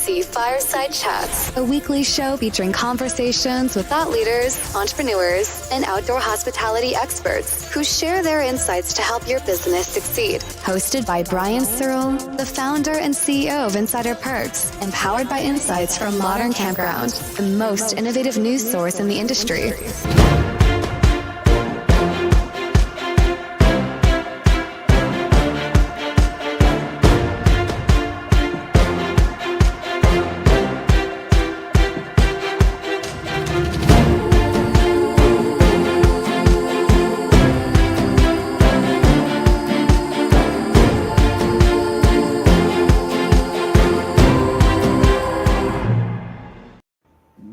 MC Fireside Chats, a weekly show featuring conversations with thought leaders, entrepreneurs, and outdoor hospitality experts who share their insights to help your business succeed. Hosted by Brian Searl, the founder and CEO of Insider Perks, and powered by insights from Modern Campground, the most innovative news source in the industry.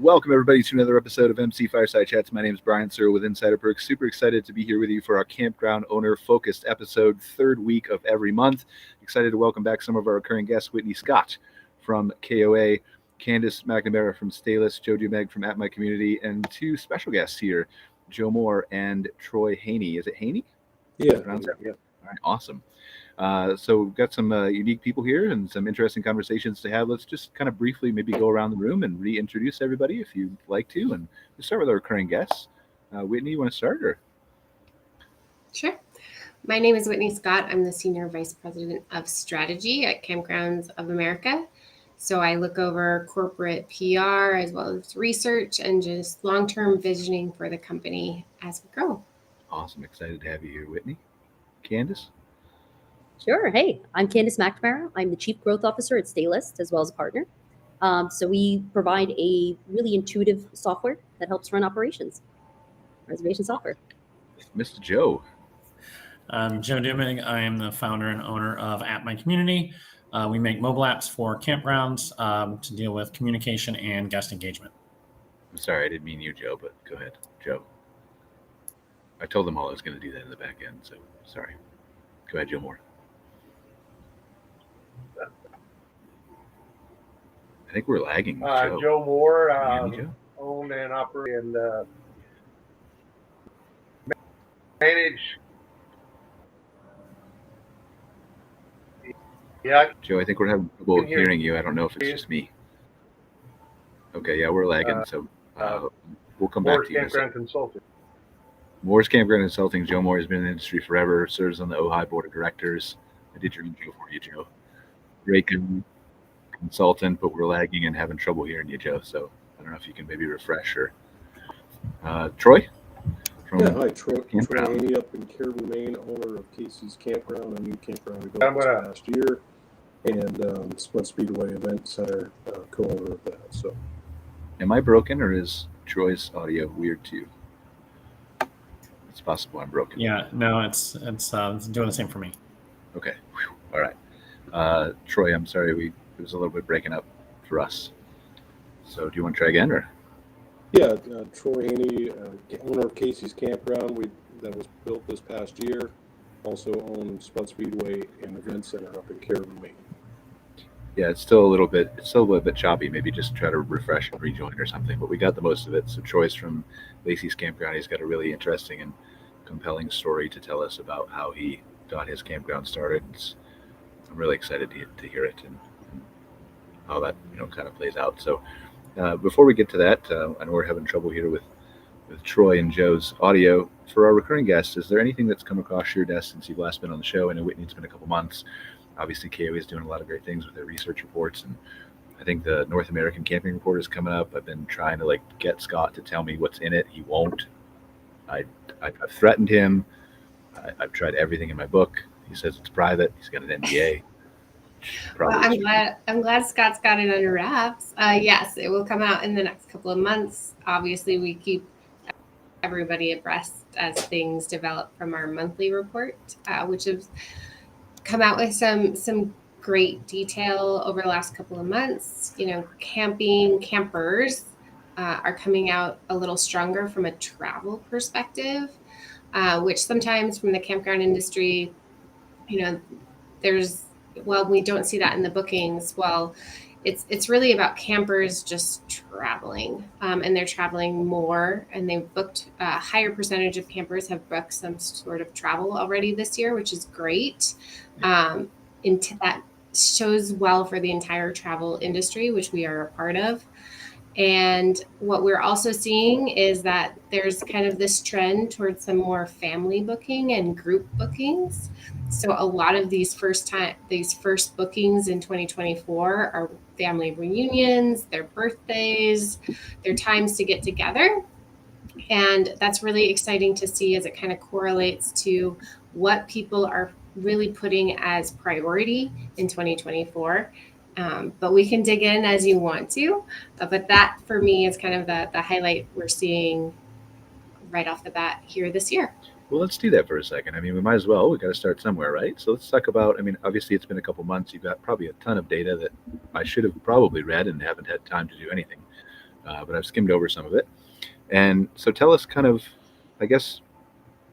Welcome, everybody, to another episode of MC Fireside Chats. My name is Brian Searl with Insider Perks. Super excited to be here with you for our Campground owner-focused episode, third week of every month. Excited to welcome back some of our recurring guests, Whitney Scott from KOA, Candice McNamara from Staylist, Joe Duemig from At My Community, and two special guests here, Joe Moore and Troy Haney. Is it Haney? Yeah. Yeah. All right, awesome. So we've got some unique people here and some interesting conversations to have. Let's just kind of briefly maybe go around the room and reintroduce everybody if you'd like to. And we'll start with our recurring guests. Whitney, you want to start? Or? Sure. My name is Whitney Scott. I'm the Senior Vice President of Strategy at Campgrounds of America. So I look over corporate PR as well as research and just long-term visioning for the company as we grow. Awesome. Excited to have you here, Whitney. Candice? Sure. Hey, I'm Candice McNamara. I'm the Chief Growth Officer at Staylist as well as a partner. So we provide a really intuitive software that helps run operations, reservation software. Mr. Joe. I'm Joe Duemig. I am the founder and owner of At My Community. We make mobile apps for campgrounds to deal with communication and guest engagement. I'm sorry, I didn't mean you, Joe, but go ahead, Joe. I told them all I was going to do that in the back end, so sorry. Go ahead, Joe Moore. I think we're lagging. Joe Moore, Joe? owned and operated and manage. Yeah, Joe, I think we're having trouble hearing you. I don't know if it's just me. Okay, yeah, we're lagging, so we'll come back to you. Campground Consulting. Moore's Campground Consulting. Joe Moore has been in the industry forever, serves on the OHI Board of Directors. I did your intro for you, Joe. Great consultant, but we're lagging and having trouble hearing you, Joe. So I don't know if you can maybe refresh or Troy? Hi, Troy Haney up in Caribou, Maine, owner of Kacie's Campground, a new campground we built this last year, and Sprint Speedway Event Center, co-owner of that. So, am I broken or is Troy's audio weird too? It's possible I'm broken. Yeah, no, it's doing the same for me. Okay, all right. Troy, I'm sorry, it was a little bit breaking up for us. So do you want to try again, or? Yeah, Troy Haney, owner of Kacie's Campground, that was built this past year. Also own Sprint Speedway and Event Center up in Caribou, Maine. Yeah, it's still a little bit choppy. Maybe just try to refresh and rejoin or something. But we got the most of it. So Troy's from Lacey's Campground. He's got a really interesting and compelling story to tell us about how he got his campground started. I'm really excited to hear it and how that kind of plays out. So before we get to that, I know we're having trouble here with Troy and Joe's audio. For our recurring guests, is there anything that's come across your desk since you've last been on the show? I know Whitney, it's been a couple months. Obviously, KOA is doing a lot of great things with their research reports, and I think the North American Camping Report is coming up. I've been trying to get Scott to tell me what's in it. He won't. I've threatened him. I've tried everything in my book. He says it's private. He's got an NDA. Well, I'm glad Scott's got it under wraps. Yes, it will come out in the next couple of months. Obviously, we keep everybody abreast as things develop from our monthly report, which has come out with some great detail over the last couple of months. Campers are coming out a little stronger from a travel perspective, which sometimes from the campground industry, we don't see that in the bookings. Well, it's really about campers just traveling, and they're traveling more, and they've booked a higher percentage of campers have booked some sort of travel already this year, which is great. Into that shows well for the entire travel industry, which we are a part of. And what we're also seeing is that there's kind of this trend towards some more family booking and group bookings. So a lot of these first bookings in 2024 are family reunions, their birthdays, their times to get together. And that's really exciting to see as it kind of correlates to what people are really putting as priority in 2024. But we can dig in as you want to. But that for me is kind of the highlight we're seeing right off the bat here this year. Well, let's do that for a second. I mean, we might as well. We got to start somewhere, right? So let's talk about, I mean, obviously it's been a couple months. You've got probably a ton of data that I should have probably read and haven't had time to do anything. But I've skimmed over some of it. And so tell us kind of, I guess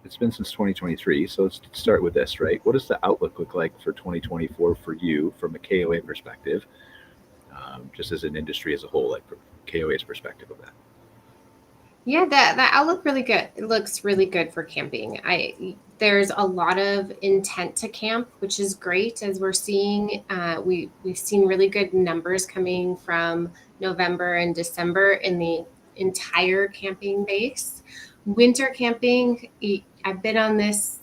it's been since 2023. So let's start with this, right? What does the outlook look like for 2024 for you from a KOA perspective, just as an industry as a whole, like from KOA's perspective of that? Yeah, the outlook really good. It looks really good for camping. There's a lot of intent to camp, which is great as we're seeing. We've seen really good numbers coming from November and December in the entire camping base. Winter camping, I've been on this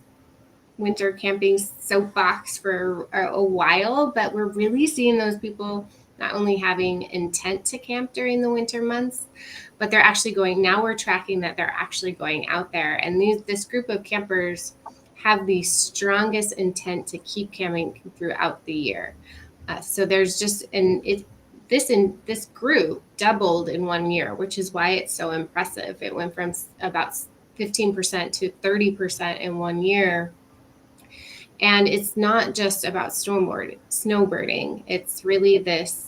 winter camping soapbox for a while, but we're really seeing those people not only having intent to camp during the winter months, but they're actually going, now we're tracking that they're actually going out there. And this group of campers have the strongest intent to keep camping throughout the year. So there's just, this group doubled in 1 year, which is why it's so impressive. It went from about 15% to 30% in 1 year. And it's not just about snowbirding. It's really this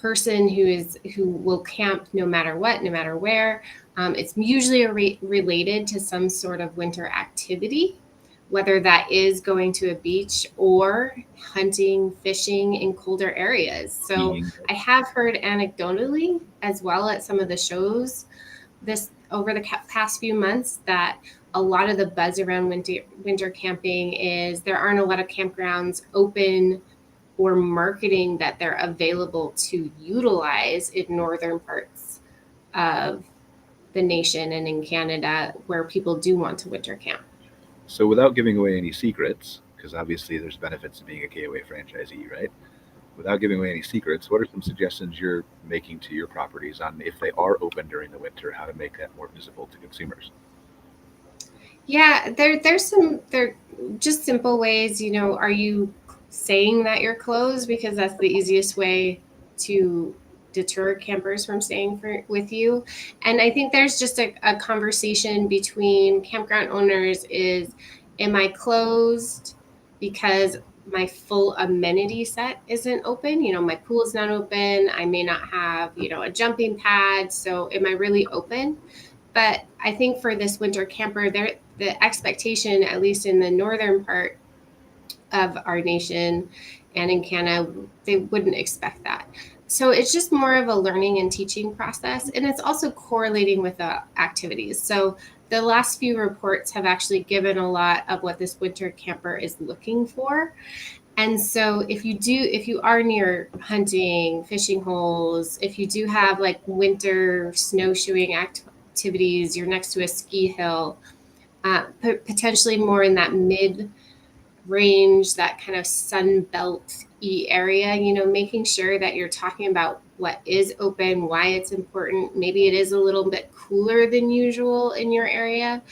person who will camp no matter what, no matter where. It's usually related to some sort of winter activity, whether that is going to a beach or hunting, fishing in colder areas. So I have heard anecdotally as well at some of the shows over the past few months that a lot of the buzz around winter camping is there aren't a lot of campgrounds open or marketing that they're available to utilize in northern parts of the nation and in Canada where people do want to winter camp. So without giving away any secrets, because obviously there's benefits to being a KOA franchisee, right? Without giving away any secrets, what are some suggestions you're making to your properties on if they are open during the winter, how to make that more visible to consumers? Yeah, they're just simple ways, are you saying that you're closed? Because that's the easiest way to deter campers from staying with you. And I think there's just a conversation between campground owners is, am I closed because my full amenity set isn't open? My pool is not open. I may not have, a jumping pad. So am I really open? But I think for this winter camper, the expectation, at least in the northern part of our nation and in Canada, they wouldn't expect that. So it's just more of a learning and teaching process. And it's also correlating with the activities. So the last few reports have actually given a lot of what this winter camper is looking for. And so if you are near hunting, fishing holes, if you do have like winter snowshoeing activities, you're next to a ski hill, potentially more in that mid range, that kind of sun belt-y area, making sure that you're talking about what is open, why it's important. Maybe it is a little bit cooler than usual in your area,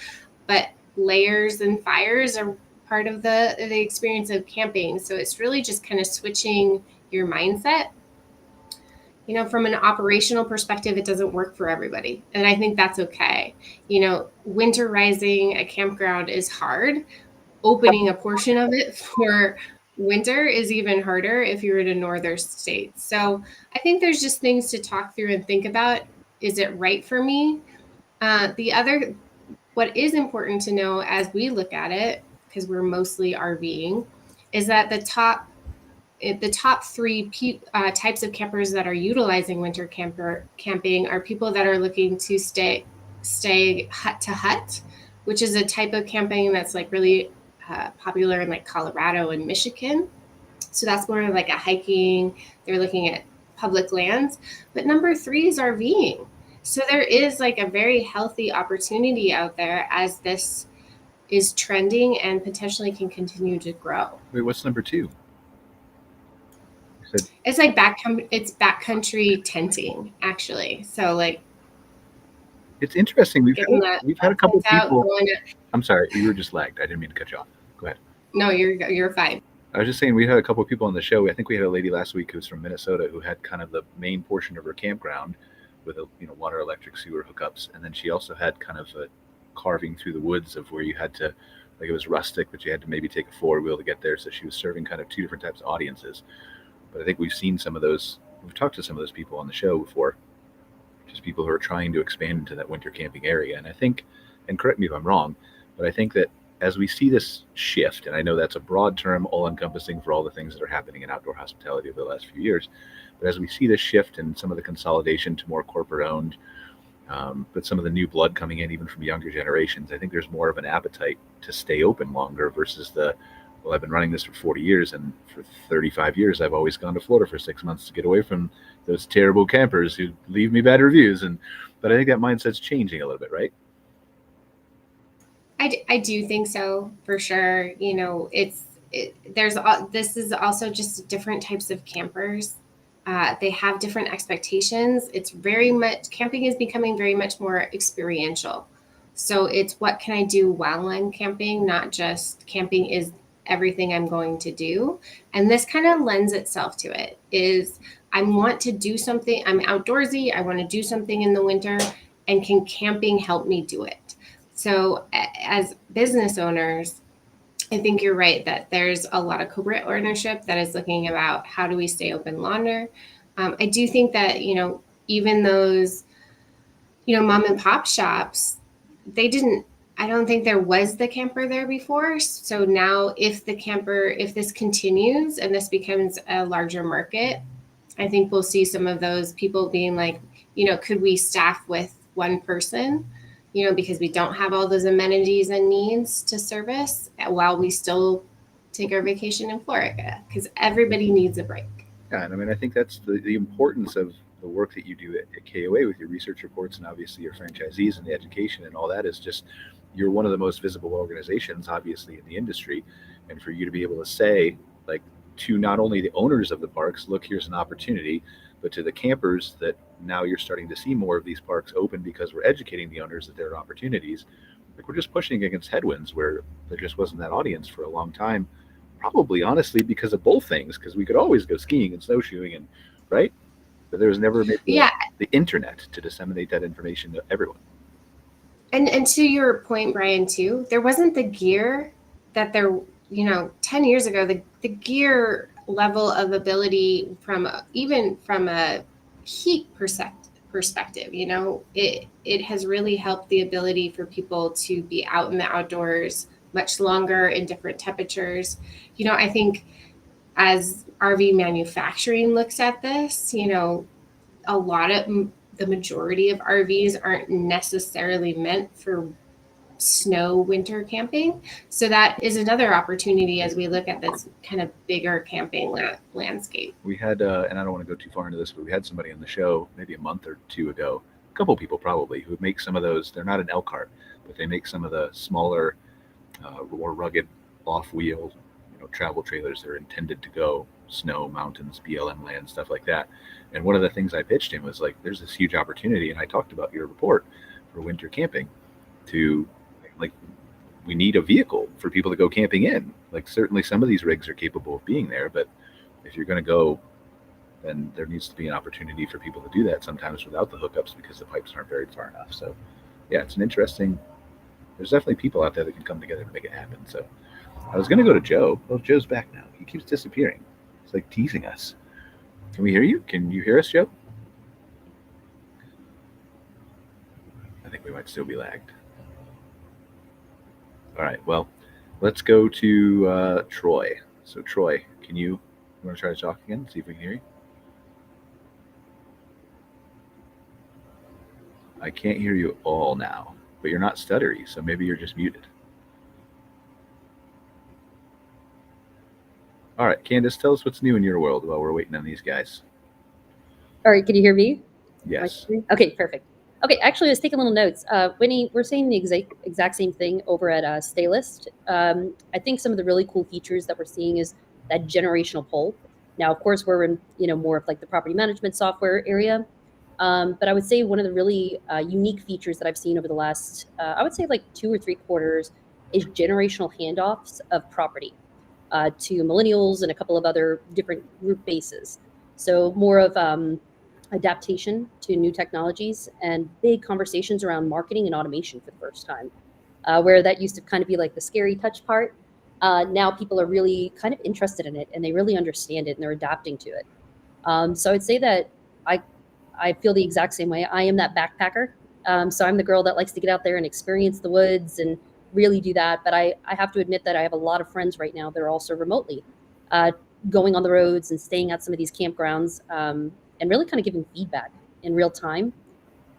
but layers and fires are part of the experience of camping. So it's really just kind of switching your mindset. From an operational perspective, it doesn't work for everybody. And I think that's okay. Winterizing a campground is hard. Opening a portion of it for winter is even harder if you're in a northern state. So I think there's just things to talk through and think about. Is it right for me? What is important to know as we look at it, because we're mostly RVing, is that the top three types of campers that are utilizing winter camping are people that are looking to stay hut to hut, which is a type of camping that's like really popular in like Colorado and Michigan. So that's more like a hiking. They're looking at public lands. But number 3 is RVing. So there is like a very healthy opportunity out there as this is trending and potentially can continue to grow. Wait, what's number 2? It's like backcountry tenting, actually. So like, it's interesting. We've had a couple of people. I'm sorry, you were just lagged. I didn't mean to cut you off. Go ahead. No, you're fine. I was just saying we had a couple of people on the show. I think we had a lady last week who was from Minnesota who had kind of the main portion of her campground with water, electric, sewer hookups, and then she also had kind of a carving through the woods of where you had to, like, it was rustic, but you had to maybe take a 4-wheel to get there. So she was serving kind of 2 different types of audiences. But I think we've seen some of those. We've talked to some of those people on the show before, just people who are trying to expand into that winter camping area. And I think, and correct me if I'm wrong, but I think that as we see this shift, and I know that's a broad term, all-encompassing for all the things that are happening in outdoor hospitality over the last few years, but as we see this shift and some of the consolidation to more corporate-owned, but some of the new blood coming in even from younger generations, I think there's more of an appetite to stay open longer versus I've been running this for 40 years, and for 35 years, I've always gone to Florida for 6 months to get away from those terrible campers who leave me bad reviews. But I think that mindset's changing a little bit, right? I do think so, for sure. This is also just different types of campers. They have different expectations. Camping is becoming very much more experiential. So it's what can I do while I'm camping, not just camping is everything I'm going to do. And this kind of lends itself to it. Is I want to do something, I'm outdoorsy, I want to do something in the winter, and can camping help me do it? So as business owners, I think you're right that there's a lot of corporate ownership that is looking about how do we stay open longer. I do think that, even those, mom and pop shops, I don't think there was the camper there before. So now if this continues and this becomes a larger market, I think we'll see some of those people being like, could we staff with one person, because we don't have all those amenities and needs to service while we still take our vacation in Florida, because everybody needs a break. Yeah, and I think that's the importance of the work that you do at KOA with your research reports and obviously your franchisees and the education and all that is just, you're one of the most visible organizations, obviously, in the industry. And for you to be able to say, like, to not only the owners of the parks, look, here's an opportunity, but to the campers that now you're starting to see more of these parks open because we're educating the owners that there are opportunities. Like, we're just pushing against headwinds where there just wasn't that audience for a long time, probably honestly because of both things, because we could always go skiing and snowshoeing, and right, but there was never the internet to disseminate that information to everyone. And to your point, Brian, too, there wasn't the gear that there, 10 years ago, the gear level of ability from a heat perspective, it has really helped the ability for people to be out in the outdoors much longer in different temperatures. I think as RV manufacturing looks at this, the majority of RVs aren't necessarily meant for snow winter camping. So that is another opportunity as we look at this kind of bigger camping landscape. We had, and I don't want to go too far into this, but we had somebody on the show maybe a month or 2 ago, a couple people probably, who make some of those. They're not an Elkhart, but they make some of the smaller, more rugged off-wheel, travel trailers that are intended to go snow, mountains, BLM land, stuff like that. And one of the things I pitched him was like, there's this huge opportunity, and I talked about your report for winter camping to, like, we need a vehicle for people to go camping in. Like, certainly some of these rigs are capable of being there, but if you're going to go, then there needs to be an opportunity for people to do that sometimes without the hookups because the pipes aren't buried far enough. So yeah, it's an interesting, there's definitely people out there that can come together to make it happen. So I was going to go to Joe. Well, Joe's back now. He keeps disappearing. It's like teasing us. Can we hear you? Can you hear us, Joe? I think we might still be lagged. All right, well, let's go to Troy. So Troy, you want to try to talk again, see if we can hear you? I can't hear you all now, but you're not stuttery, so maybe you're just muted. All right, Candice, tell us what's new in your world while we're waiting on these guys. All right, can you hear me? Yes. Okay, perfect. Okay, actually, I was taking little notes. Whitney, we're saying the exact same thing over at Staylist. I think some of the really cool features that we're seeing is that generational pull. Now, of course, we're in more of like the property management software area, but I would say one of the really unique features that I've seen over the last, I would say like 2 or 3 quarters, is generational handoffs of property to millennials and a couple of other different group bases. So more of adaptation to new technologies and big conversations around marketing and automation for the first time, where that used to kind of be like the scary touch part. Now people are really kind of interested in it and they really understand it and they're adapting to it. So I'd say that I feel the exact same way. I am that backpacker. So I'm the girl that likes to get out there and experience the woods and really do that. But I have to admit that I have a lot of friends right now that are also remotely going on the roads and staying at some of these campgrounds. And really kind of giving feedback in real time.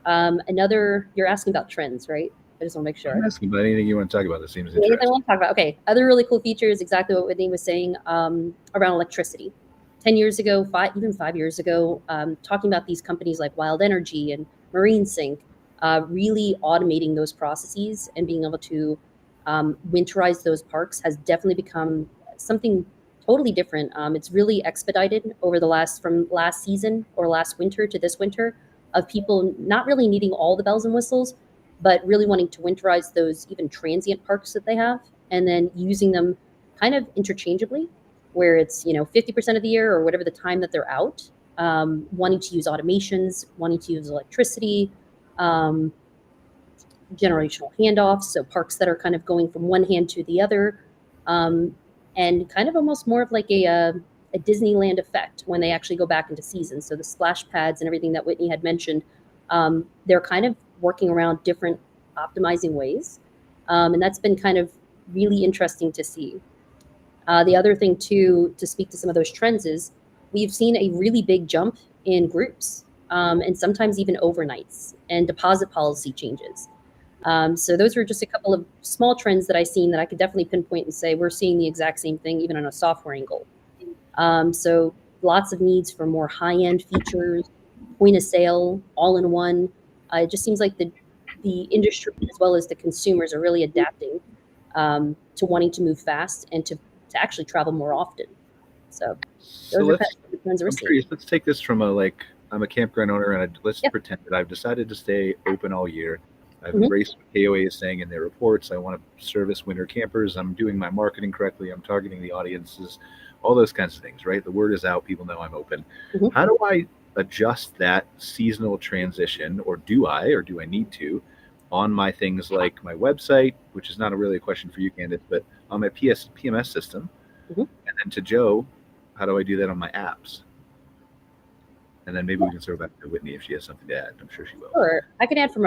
You're asking about trends, right? I just want to make sure. I'm asking about anything you want to talk about that seems Anything interesting. I want to talk about. Okay, other really cool features, exactly what Whitney was saying around electricity. 10 years ago, even 5 years ago, talking about these companies like Wild Energy and Marine Sync, really automating those processes and being able to winterize those parks has definitely become something totally different. It's really expedited over from last season or last winter to this winter, of people not really needing all the bells and whistles, but really wanting to winterize those even transient parks that they have, and then using them kind of interchangeably, where it's 50% of the year or whatever the time that they're out, wanting to use automations, wanting to use electricity, generational handoffs, so parks that are kind of going from one hand to the other. And kind of almost more of like a Disneyland effect when they actually go back into season. So the splash pads and everything that Whitney had mentioned, they're kind of working around different optimizing ways. And that's been kind of really interesting to see. The other thing too, to speak to some of those trends, is we've seen a really big jump in groups and sometimes even overnights and deposit policy changes. So those were just a couple of small trends that I've seen that I could definitely pinpoint and say we're seeing the exact same thing, even on a software angle. So lots of needs for more high-end features, point of sale, all-in-one. It just seems like the industry as well as the consumers are really adapting to wanting to move fast and to actually travel more often. So those are kind of the trends we're seeing. Curious. Let's take this from I'm a campground owner, and let's pretend that I've decided to stay open all year. I've embraced what KOA is saying in their reports. I want to service winter campers. I'm doing my marketing correctly. I'm targeting the audiences, all those kinds of things, right? The word is out. People know I'm open. How do I adjust that seasonal transition, or do I need to, on my things like my website, which is not really a question for you, Candice, but on my PMS system, and then to Joe, how do I do that on my apps? And then maybe we can throw back to Whitney if she has something to add. I'm sure she will. Sure. I can add from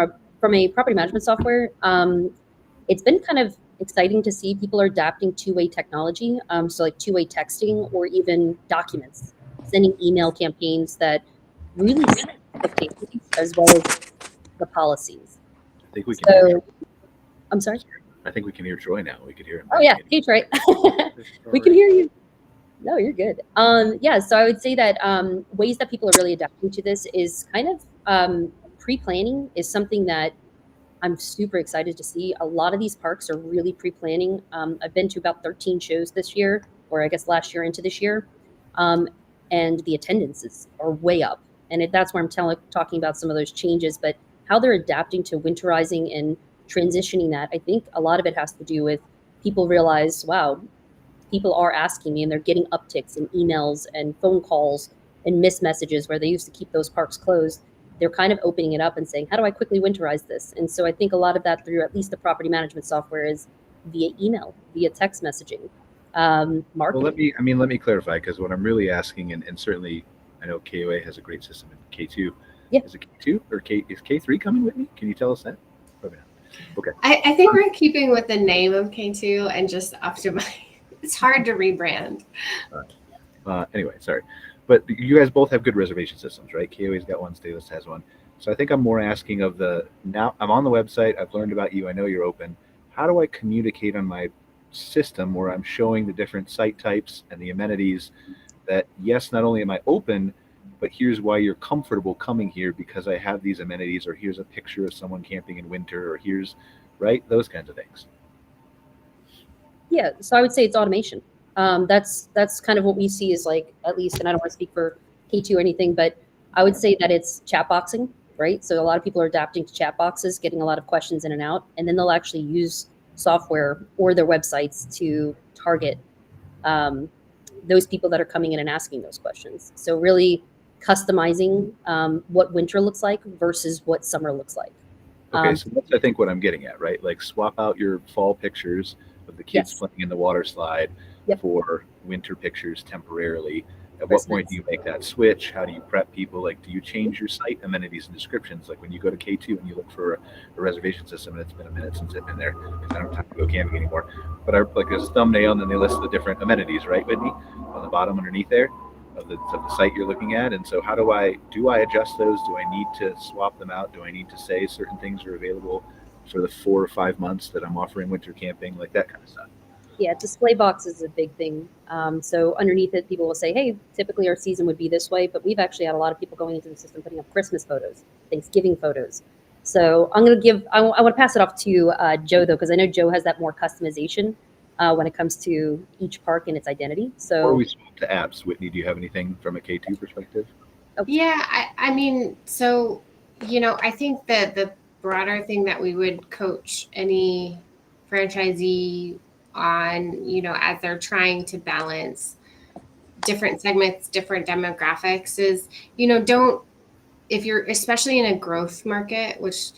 a property management software. It's been kind of exciting to see people are adapting two-way technology. So like two-way texting or even documents, sending email campaigns that really set expectations as well as the policies. I think we can. I'm sorry? I think we can hear Troy now. We could hear him. Oh yeah, hey Troy. We can hear you. No, you're good. So I would say that ways that people are really adapting to this is kind of pre-planning is something that I'm super excited to see. A lot of these parks are really pre-planning. I've been to about 13 shows this year, or I guess last year into this year, and the attendances are way up. And that's where I'm talking about some of those changes, but how they're adapting to winterizing and transitioning that. I think a lot of it has to do with people realize, wow, people are asking me, and they're getting upticks in emails and phone calls and missed messages where they used to keep those parks closed. They're kind of opening it up and saying, how do I quickly winterize this? And so I think a lot of that through at least the property management software is via email, via text messaging, marketing. Well, let me clarify, because what I'm really asking, and certainly I know KOA has a great system in K2. Yeah. Is it K2 or is K3 coming with me? Can you tell us that? Probably not. Okay. I think we're keeping with the name of K2 and just optimize. It's hard to rebrand. Anyway, sorry. But you guys both have good reservation systems, right? KOA's got one, Staylist has one. So I think I'm more asking now I'm on the website. I've learned about you. I know you're open. How do I communicate on my system where I'm showing the different site types and the amenities that, yes, not only am I open, but here's why you're comfortable coming here because I have these amenities, or here's a picture of someone camping in winter, or here's, right, those kinds of things. Yeah, so I would say it's automation. That's kind of what we see is like, at least, and I don't want to speak for K2 or anything, but I would say that it's chat boxing, right? So a lot of people are adapting to chat boxes, getting a lot of questions in and out, and then they'll actually use software or their websites to target those people that are coming in and asking those questions. So really customizing what winter looks like versus what summer looks like. Okay, so that's, I think, what I'm getting at, right? Like swap out your fall pictures of the kids playing in the water slide for winter pictures temporarily. At what point do you make that switch? How do you prep people? Like, do you change your site amenities and descriptions? Like when you go to K2 and you look for a reservation system, and it's been a minute since I've been there because I don't have time to go camping anymore. But like there's a thumbnail and then they list the different amenities, right, Whitney? On the bottom underneath there of the site you're looking at. And so how do I adjust those? Do I need to swap them out? Do I need to say certain things are available for the 4 or 5 months that I'm offering winter camping? Like that kind of stuff. Yeah, display box is a big thing. So underneath it, people will say, hey, typically our season would be this way, but we've actually had a lot of people going into the system putting up Christmas photos, Thanksgiving photos. So I'm going to I want to pass it off to Joe, though, because I know Joe has that more customization when it comes to each park and its identity. So, before we swap to apps, Whitney, do you have anything from a K2 perspective? Okay. Yeah, I mean, so, I think that the broader thing that we would coach any franchisee on, as they're trying to balance different segments, different demographics is, if you're especially in a growth market, which,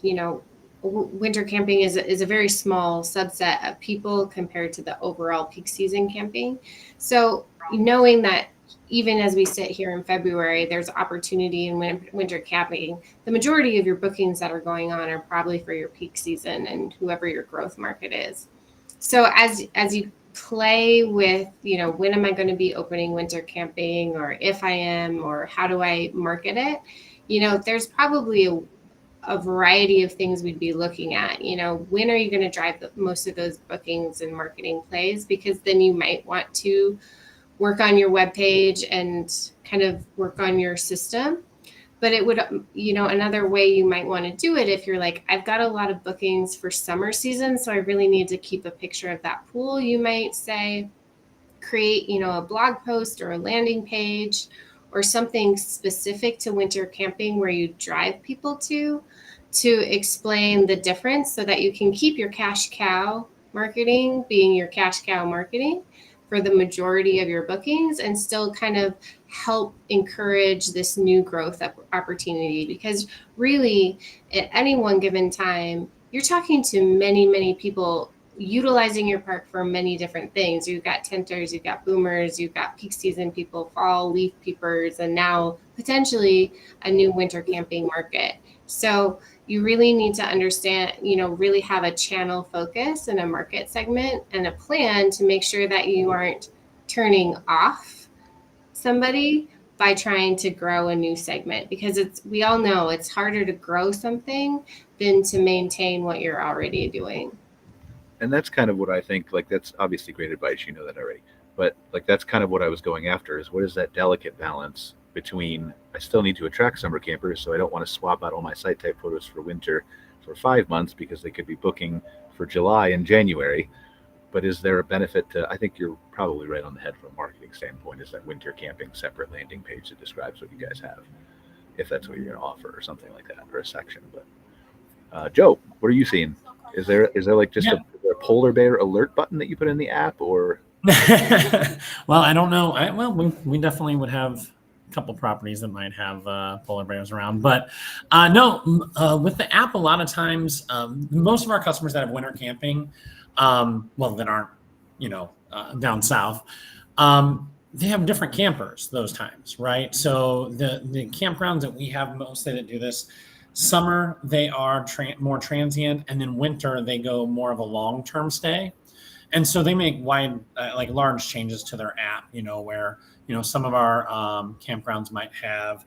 winter camping is a very small subset of people compared to the overall peak season camping. So knowing that even as we sit here in February, there's opportunity in winter camping, the majority of your bookings that are going on are probably for your peak season and whoever your growth market is. So as you play with, when am I going to be opening winter camping, or if I am, or how do I market it? There's probably a variety of things we'd be looking at. When are you going to drive most of those bookings and marketing plays? Because then you might want to work on your webpage and kind of work on your system. But it would, another way you might want to do it if you're like, I've got a lot of bookings for summer season, so I really need to keep a picture of that pool. You might say, create, a blog post or a landing page or something specific to winter camping where you drive people to explain the difference so that you can keep your cash cow marketing being your cash cow marketing for the majority of your bookings and still kind of help encourage this new growth opportunity. Because really at any one given time, you're talking to many, many people utilizing your park for many different things. You've got tenters, you've got boomers, you've got peak season people, fall leaf peepers, and now potentially a new winter camping market. So you really need to understand, really have a channel focus and a market segment and a plan to make sure that you aren't turning off somebody by trying to grow a new segment, because we all know it's harder to grow something than to maintain what you're already doing. And that's kind of what I think, like, that's obviously great advice, you know that already, but like that's kind of what I was going after, is what is that delicate balance between, I still need to attract summer campers, so I don't want to swap out all my site type photos for winter for 5 months because they could be booking for July and January. But is there a benefit to, I think you're probably right on the head from a marketing standpoint, is that winter camping separate landing page that describes what you guys have, if that's what you're going to offer or something like that, or a section. But Joe, what are you seeing? Is there like just a polar bear alert button that you put in the app, or? Well, I don't know. We definitely would have a couple properties that might have polar bears around, but no, with the app, a lot of times, most of our customers that have winter camping, that aren't, down south, they have different campers those times, right? So the campgrounds that we have mostly that do this, summer, they are more transient, and then winter, they go more of a long-term stay. And so they make large changes to their app, where, some of our campgrounds might have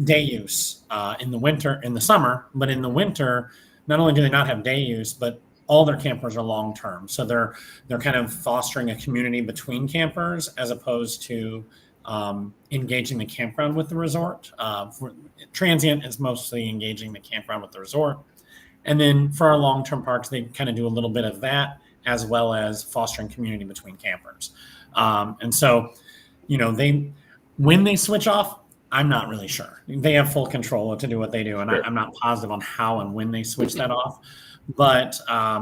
day use in the summer, but in the winter, not only do they not have day use, but all their campers are long-term. So they're kind of fostering a community between campers as opposed to engaging the campground with the resort. For transient is mostly engaging the campground with the resort. And then for our long-term parks, they kind of do a little bit of that as well as fostering community between campers. And so, when they switch off, I'm not really sure. They have full control to do what they do. And I'm not positive on how and when they switch that off. But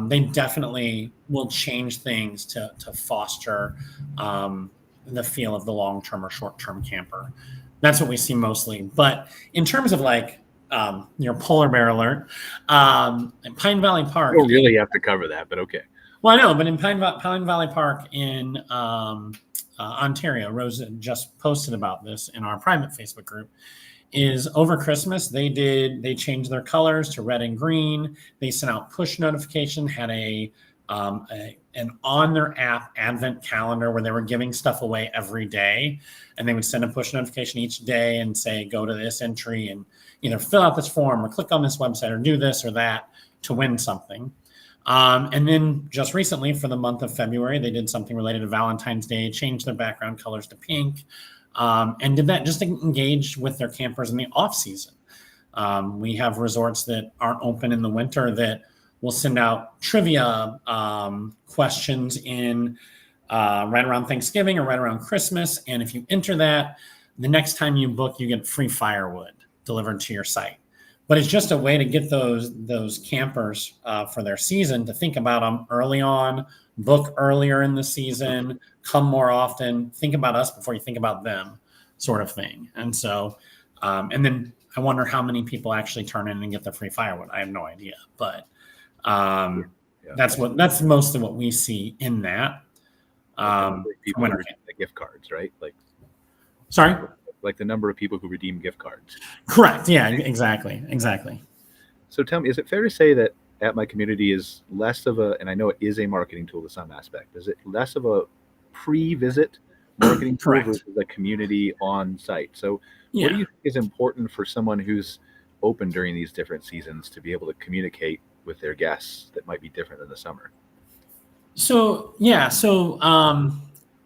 they definitely will change things to foster the feel of the long-term or short-term camper. That's what we see mostly. But in terms of your polar bear alert, in Pine Valley Park. You don't really have to cover that, but okay. Well, I know, but in Pine Valley Park in Ontario, Rose just posted about this in our private Facebook group, is over Christmas, they changed their colors to red and green. They sent out push notification, had an on their app advent calendar where they were giving stuff away every day. And they would send a push notification each day and say, go to this entry and either fill out this form or click on this website or do this or that to win something. And then just recently for the month of February, they did something related to Valentine's Day, changed their background colors to pink, and did that just to engage with their campers in the off season. We have resorts that aren't open in the winter that will send out trivia questions in right around Thanksgiving or right around Christmas. And if you enter that, the next time you book, you get free firewood delivered to your site. But it's just a way to get those campers for their season to think about them early on, book earlier in the season, come more often, think about us before you think about them, sort of thing. And so, and then I wonder how many people actually turn in and get their free firewood. I have no idea, but that's mostly what we see in that. People redeem the gift cards, right? Sorry? Like the number of people who redeem gift cards. Correct. Yeah, exactly. So tell me, is it fair to say that At My Community is less of a, and I know it is a marketing tool to some aspect, is it less of a pre-visit marketing tool versus a community on site? So what do you think is important for someone who's open during these different seasons to be able to communicate with their guests that might be different than the summer?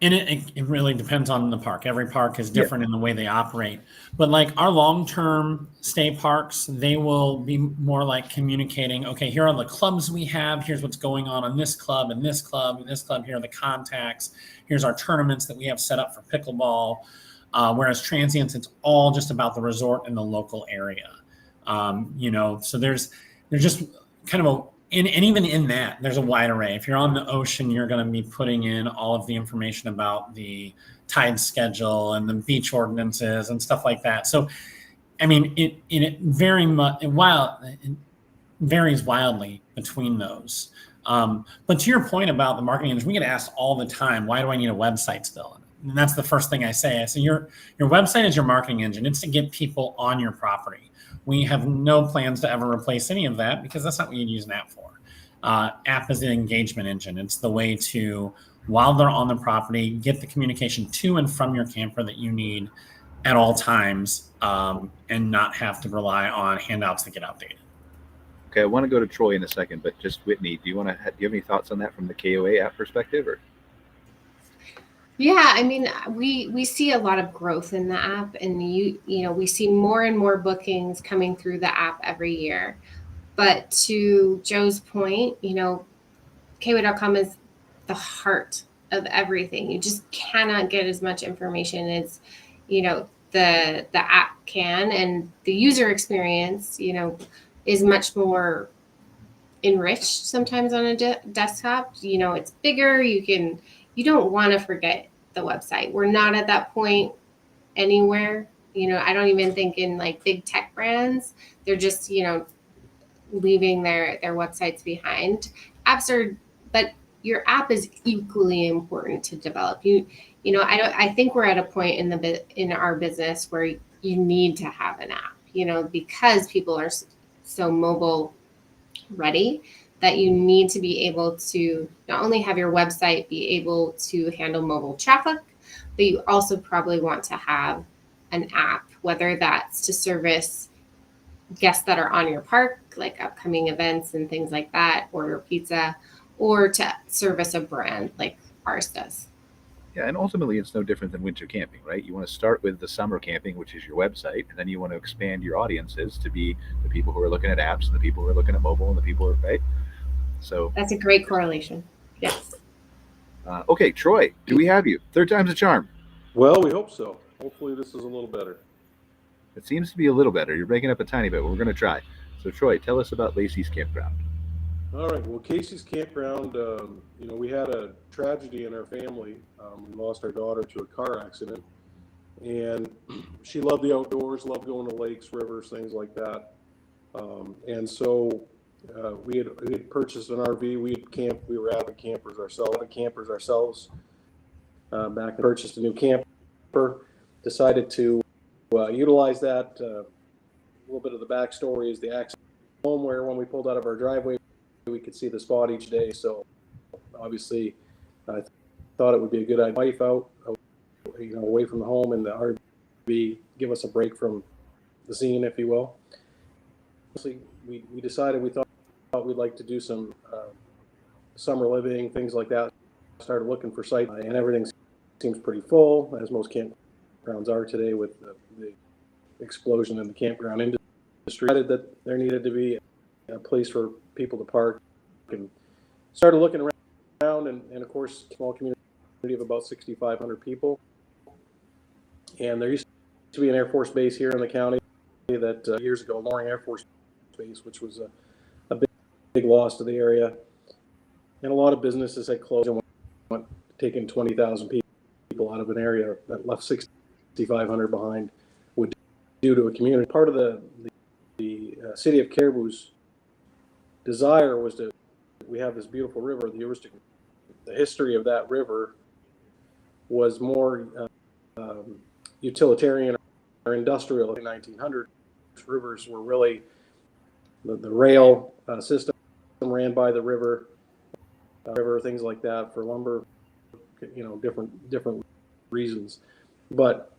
And it really depends on the park. Every park is different in the way they operate. But like our long-term stay parks, they will be more like communicating, okay, here are the clubs we have. Here's what's going on this club and this club and this club. Here are the contacts. Here's our tournaments that we have set up for pickleball. Whereas transients, it's all just about the resort and the local area. So there's just kind of and even in that, there's a wide array. If you're on the ocean, you're going to be putting in all of the information about the tide schedule and the beach ordinances and stuff like that. So, I mean, it varies wildly between those. But to your point about the marketing engine, we get asked all the time, why do I need a website still? And that's the first thing I say. I say, your website is your marketing engine. It's to get people on your property. We have no plans to ever replace any of that because that's not what you'd use an app for. App is the engagement engine. It's the way to, while they're on the property, get the communication to and from your camper that you need at all times, and not have to rely on handouts that get outdated. Okay, I want to go to Troy in a second, but just Whitney, do you have any thoughts on that from the KOA app perspective? Or? Yeah, I mean, we see a lot of growth in the app, and we see more and more bookings coming through the app every year. But to Joe's point, KOA.com is the heart of everything. You just cannot get as much information as, the app can, and the user experience, is much more enriched sometimes on a desktop. It's bigger. You don't want to forget the website. We're not at that point anywhere. I don't even think in like big tech brands, they're just, leaving their websites behind. But your app is equally important to develop. I think we're at a point in our business where you need to have an app, because people are so mobile ready, that you need to be able to not only have your website be able to handle mobile traffic, but you also probably want to have an app, whether that's to service guests that are on your park, like upcoming events and things like that, order pizza, or to service a brand like ours does. Yeah, and ultimately it's no different than winter camping, right? You want to start with the summer camping, which is your website, and then you want to expand your audiences to be the people who are looking at apps and the people who are looking at mobile and the people who are, right? So that's a great correlation. Yes. Okay, Troy, do we have you? Third time's a charm. Well, we hope so. Hopefully this is a little better. It seems to be a little better. You're breaking up a tiny bit, but we're going to try. So Troy, tell us about Lacey's Campground. All right. Well, Kacie's Campground, we had a tragedy in our family. We lost our daughter to a car accident, and she loved the outdoors, loved going to lakes, rivers, things like that. And so we had purchased an RV. We were avid campers ourselves. Back and purchased a new camper. Decided to utilize that. A little bit of the backstory is the accident home, where when we pulled out of our driveway, we could see the spot each day. So obviously I thought it would be a good idea. Wife out, away from the home, and the RV give us a break from the scene, if you will. We decided we thought we'd like to do some summer living, things like that. Started looking for sites, and everything seems pretty full, as most campgrounds are today with the explosion in the campground industry. Decided that there needed to be a place for people to park, and started looking around, and of course, a small community of about 6,500 people. And there used to be an Air Force base here in the county that years ago, Loring Air Force Base, which was a big loss to the area. And a lot of businesses had closed and went taking 20,000 people out of an area that left 6,500 behind, would due to a community. Part of the city of Caribou's desire was we have this beautiful river, the Aroostook. The history of that river was more utilitarian or industrial in the 1900s. Rivers were really the rail system ran by the river, things like that for lumber, different reasons. But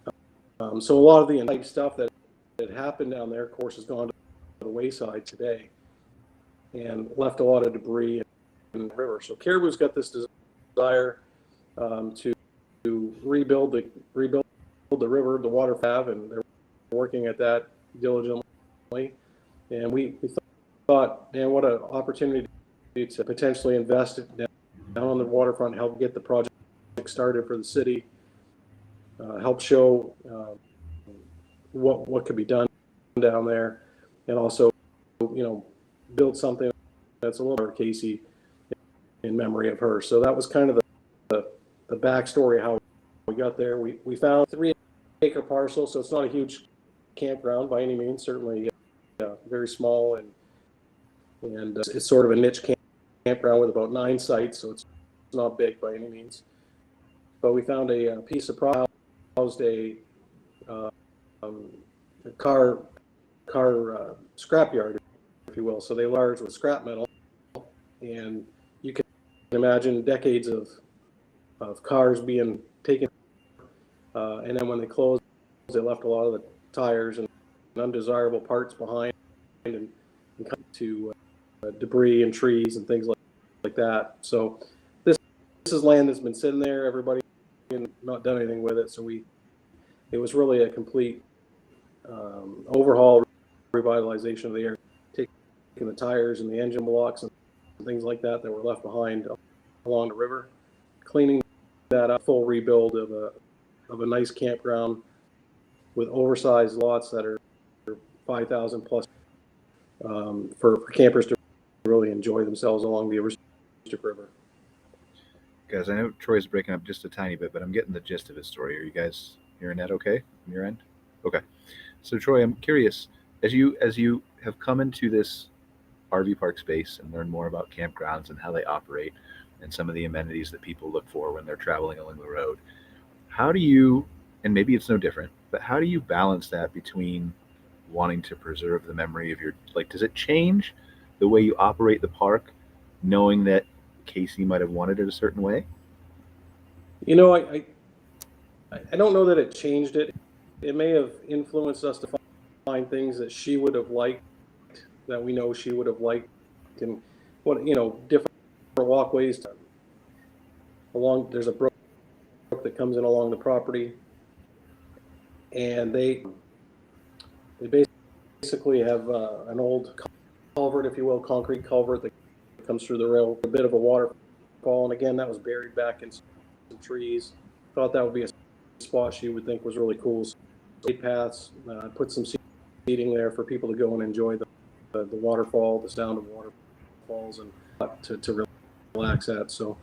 so a lot of the type stuff that had happened down there, of course, has gone to the wayside today and left a lot of debris in the river. So Caribou's got this desire to rebuild the river, the water have, and they're working at that diligently. And we thought, man, what an opportunity to potentially invest down on the waterfront, help get the project started for the city, help show what could be done down there, and also, build something that's a little more Kacie in memory of her. So that was kind of the backstory how we got there. We found a 3-acre parcel, so it's not a huge campground by any means. Certainly, very small, and it's sort of a niche campground with about 9 sites, so it's not big by any means. But we found a piece of property housed a car scrapyard, if you will. So they large with scrap metal, and you can imagine decades of cars being taken, and then when they closed, they left a lot of the tires and undesirable parts behind, and to debris and trees and things like that. So this is land that's been sitting there, everybody not done anything with it. So it was really a complete overhaul, revitalization of the area, taking the tires and the engine blocks and things like that were left behind along the river, cleaning that up, full rebuild of a nice campground with oversized lots that are 5,000 plus for campers to really enjoy themselves along the Aroostook River. Guys, I know Troy's breaking up just a tiny bit, but I'm getting the gist of his story. Are you guys hearing that okay on your end? Okay. So Troy, I'm curious, as you have come into this RV park space and learn more about campgrounds and how they operate and some of the amenities that people look for when they're traveling along the road, how do you, and maybe it's no different, but how do you balance that between wanting to preserve the memory of does it change the way you operate the park, knowing that Kacie might have wanted it a certain way? I don't know that it changed it. It may have influenced us to find things that she would have liked, that we know she would have liked, and what, different walkways along. There's a brook that comes in along the property, and they basically have an old culvert, if you will, concrete culvert that comes through the rail, a bit of a waterfall, and again, that was buried back in some trees. Thought that would be a spot she would think was really cool. So paths, put some seating there for people to go and enjoy the waterfall, the sound of waterfalls, and to relax at. So,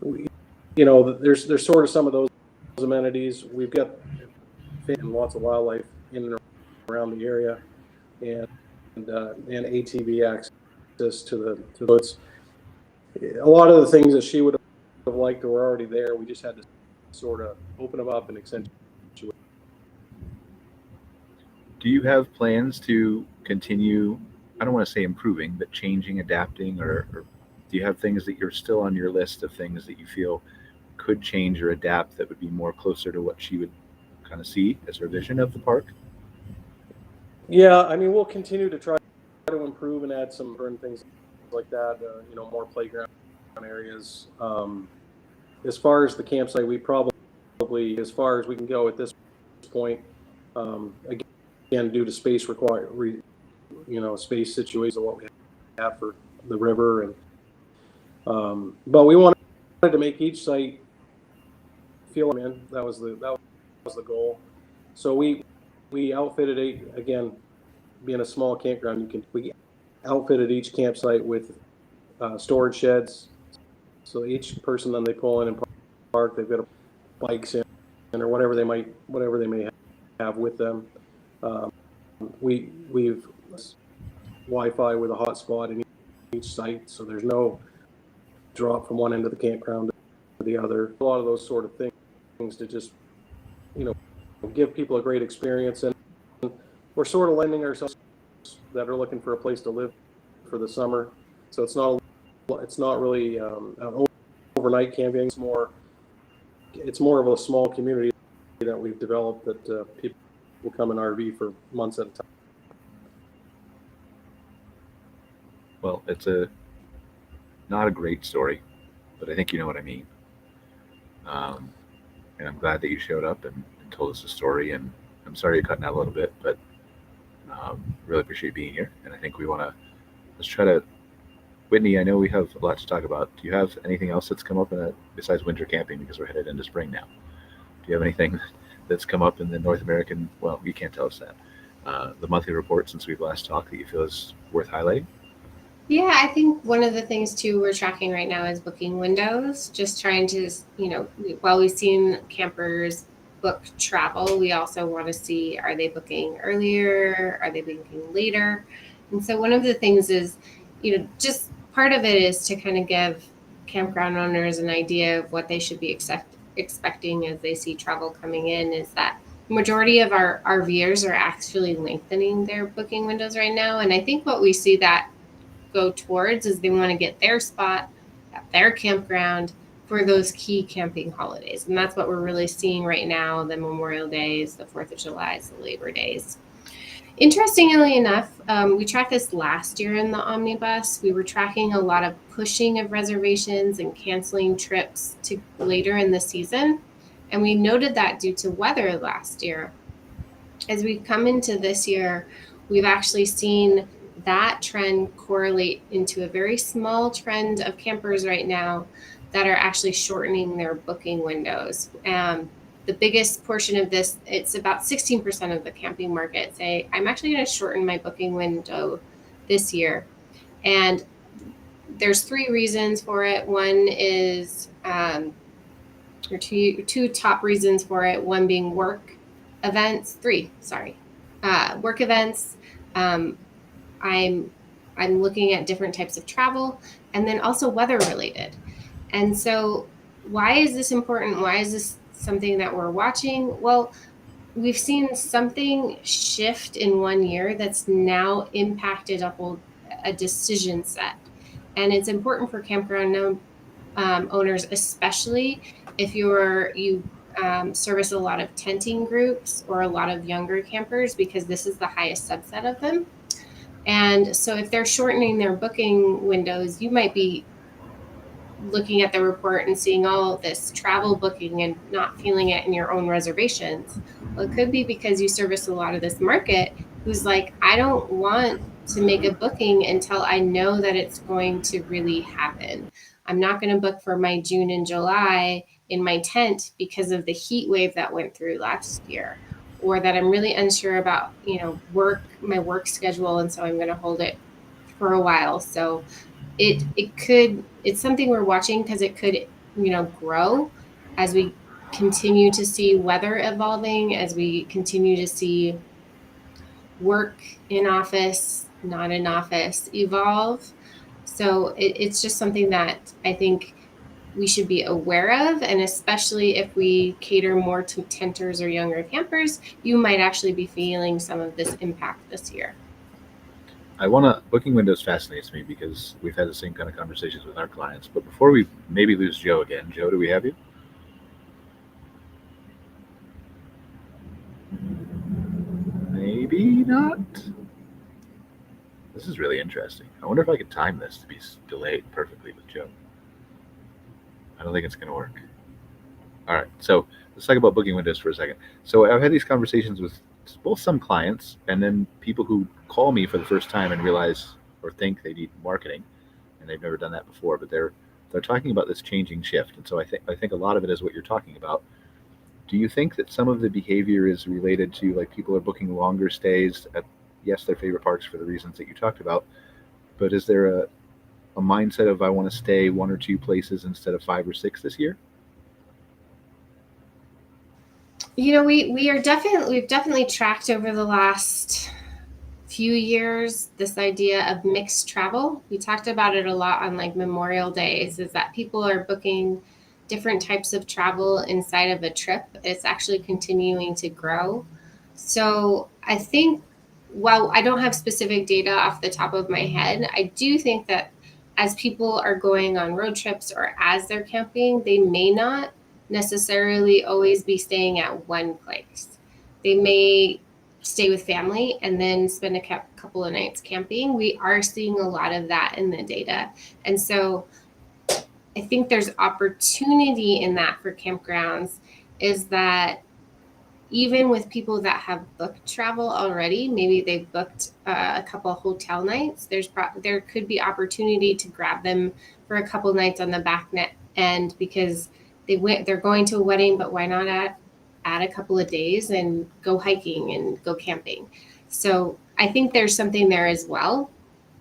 there's sort of some of those amenities. We've got lots of wildlife in and around the area, and ATV access to it's a lot of the things that she would have liked were already there. We just had to sort of open them up and accentuate. Do you have plans to continue, I don't want to say improving, but changing, adapting, or do you have things that you're still on your list of things that you feel could change or adapt that would be more closer to what she would kind of see as her vision of the park? Yeah, I mean, we'll continue to try to improve and add some burn things like that, more playground areas. As far as the campsite, we probably, as far as we can go at this point, again, due to space space situations of what we have for the river, and but we wanted to make each site feel in. That was the goal. So we outfitted again, being a small campground, we outfitted each campsite with storage sheds. So each person, then they pull in and park, they've got a bikes in or whatever they may have with them. We've Wi-Fi with a hotspot in each site, so there's no drop from one end of the campground to the other. A lot of those sort of things to just, give people a great experience. And we're sort of lending ourselves that are looking for a place to live for the summer. So it's not really an overnight camping. It's more of a small community that we've developed that people will come in RV for months at a time. Well, it's not a great story, but I think you know what I mean. And I'm glad that you showed up and told us the story. And I'm sorry you're cutting out a little bit, but really appreciate being here. And I think let's try to, Whitney, I know we have a lot to talk about. Do you have anything else that's come up besides winter camping, because we're headed into spring now? Do you have anything that's come up in the North American, well, you can't tell us that, the monthly report since we've last talked that you feel is worth highlighting? Yeah, I think one of the things too we're tracking right now is booking windows. Just trying to, while we've seen campers book travel, we also want to see, are they booking earlier? Are they booking later? And so one of the things is, just part of it is to kind of give campground owners an idea of what they should be expecting as they see travel coming in, is that the majority of our RVers are actually lengthening their booking windows right now. And I think what we see that go towards is they want to get their spot at their campground for those key camping holidays. And that's what we're really seeing right now, the Memorial Days, the 4th of July, the Labor Days. Interestingly enough, we tracked this last year in the omnibus. We were tracking a lot of pushing of reservations and canceling trips to later in the season. And we noted that due to weather last year. As we come into this year, we've actually seen that trend correlate into a very small trend of campers right now that are actually shortening their booking windows. The biggest portion of this, it's about 16% of the camping market say, I'm actually going to shorten my booking window this year. And there's 3 reasons for it. One is, or two top reasons for it. One being work events, work events. I'm looking at different types of travel, and then also weather related. And so why is this important? Why is this something that we're watching? Well, we've seen something shift in 1 year that's now impacted a decision set. And it's important for campground owners, especially if you service a lot of tenting groups or a lot of younger campers because this is the highest subset of them. And so if they're shortening their booking windows, you might be looking at the report and seeing all this travel booking and not feeling it in your own reservations. Well, it could be because you service a lot of this market who's like, I don't want to make a booking until I know that it's going to really happen. I'm not going to book for my June and July in my tent because of the heat wave that went through last year, or that I'm really unsure about, my work schedule. And so I'm going to hold it for a while. So it's something we're watching because it could, grow as we continue to see weather evolving, as we continue to see work in office, not in office evolve. So it's just something that I think we should be aware of. And especially if we cater more to tenters or younger campers, you might actually be feeling some of this impact this year. Booking windows fascinates me because we've had the same kind of conversations with our clients. But before we maybe lose Joe again, Joe, do we have you? Maybe not. This is really interesting. I wonder if I could time this to be delayed perfectly with Joe. I don't think it's going to work. All right. So let's talk about booking windows for a second. So I've had these conversations with both some clients and then people who call me for the first time and realize or think they need marketing, and they've never done that before, but they're talking about this changing shift. And so I think a lot of it is what you're talking about. Do you think that some of the behavior is related to, like, people are booking longer stays at, yes, their favorite parks for the reasons that you talked about, but is there a mindset of I want to stay one or two places instead of 5 or 6 this year? We've definitely tracked over the last few years this idea of mixed travel. We talked about it a lot on like Memorial Days, is that people are booking different types of travel inside of a trip. It's actually continuing to grow. So I think, while I don't have specific data off the top of my head, I do think that as people are going on road trips or as they're camping, they may not necessarily always be staying at one place. They may stay with family and then spend a couple of nights camping. We are seeing a lot of that in the data. And so I think there's opportunity in that for campgrounds, is that even with people that have booked travel already, maybe they've booked a couple of hotel nights, there could be opportunity to grab them for a couple nights on the back end because they're going to a wedding, but why not add a couple of days and go hiking and go camping? So I think there's something there as well.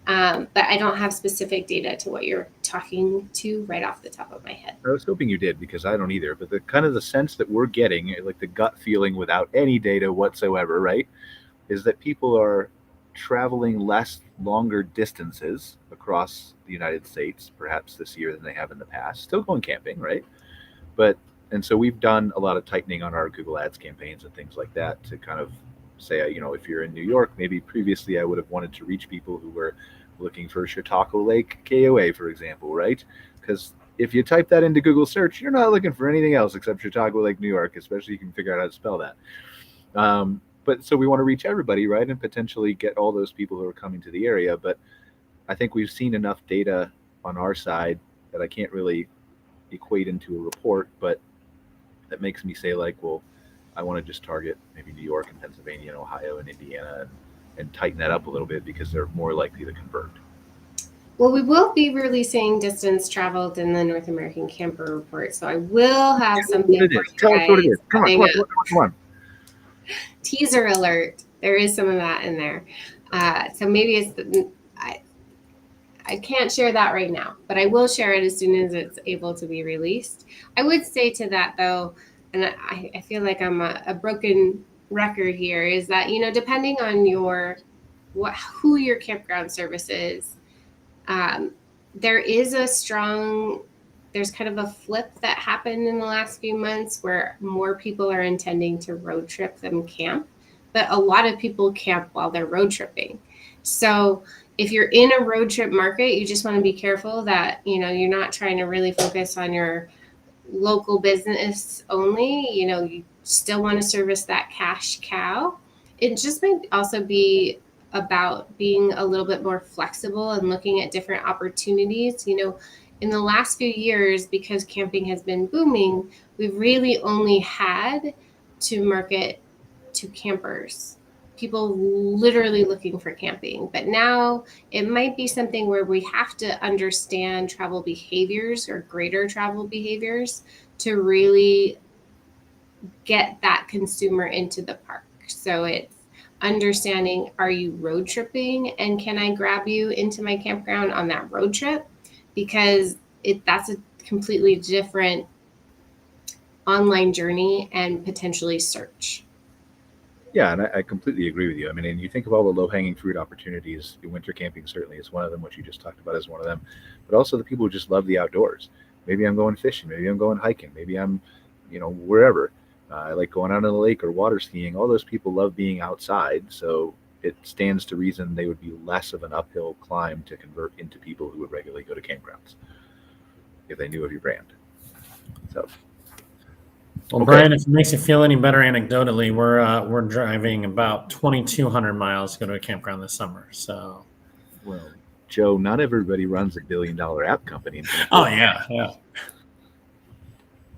But I don't have specific data to what you're talking to right off the top of my head. I was hoping you did, because I don't either. But the sense that we're getting, like the gut feeling without any data whatsoever, right, is that people are traveling longer distances across the United States, perhaps this year, than they have in the past. Still going camping, right? And so we've done a lot of tightening on our Google Ads campaigns and things like that to kind of say, if you're in New York, maybe previously I would have wanted to reach people who were looking for Chautauqua Lake KOA, for example, right? Because if you type that into Google search, you're not looking for anything else except Chautauqua Lake, New York, especially if you can figure out how to spell that. But so we want to reach everybody, right? And potentially get all those people who are coming to the area. But I think we've seen enough data on our side that I can't really equate into a report, but that makes me say, like, well, I want to just target maybe New York and Pennsylvania and Ohio and Indiana and tighten that up a little bit because they're more likely to convert. Well, we will be releasing distance traveled in the North American Camper Report, so I will have something for you guys. Tell us what it is. Come on. Teaser alert. There is some of that in there. So maybe I can't share that right now, but I will share it as soon as it's able to be released. I would say to that, though, and I feel like I'm a broken record here, is that, depending on who your campground service is, there's kind of a flip that happened in the last few months where more people are intending to road trip than camp, but a lot of people camp while they're road tripping. So if you're in a road trip market, you just want to be careful that, you're not trying to really focus on your local business only, you still want to service that cash cow. It just might also be about being a little bit more flexible and looking at different opportunities. In the last few years, because camping has been booming, we've really only had to market to campers, people literally looking for camping. But now it might be something where we have to understand travel behaviors or greater travel behaviors to really get that consumer into the park. So it's understanding, are you road tripping, and can I grab you into my campground on that road trip? Because that's a completely different online journey and potentially search. Yeah, and I completely agree with you. I mean, and you think of all the low-hanging fruit opportunities. Winter camping certainly is one of them, what you just talked about is one of them. But also the people who just love the outdoors. Maybe I'm going fishing. Maybe I'm going hiking. Maybe I'm, wherever. I like going out on the lake or water skiing. All those people love being outside. So it stands to reason they would be less of an uphill climb to convert into people who would regularly go to campgrounds if they knew of your brand. So. Well, Okay. Brian, if it makes you feel any better anecdotally, we're driving about 2,200 miles to go to a campground this summer. So, well, Joe, not everybody runs $1 billion app company. Oh yeah.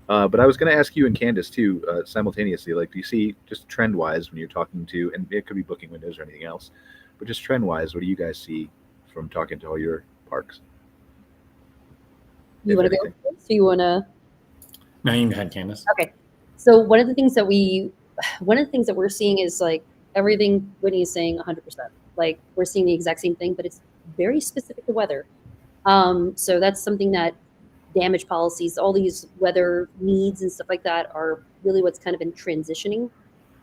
But I was going to ask you and Candice too, simultaneously. Like, do you see just trend-wise when you're talking to, and it could be booking windows or anything else, but just trend-wise, what do you guys see from talking to all your parks? You want to go? So you want to? No, you can go ahead, Candice. Okay. So one of the things that we're seeing is like everything Whitney is saying 100%. Like we're seeing the exact same thing, but it's very specific to weather. So that's something that damage policies, all these weather needs and stuff like that are really what's kind of been transitioning.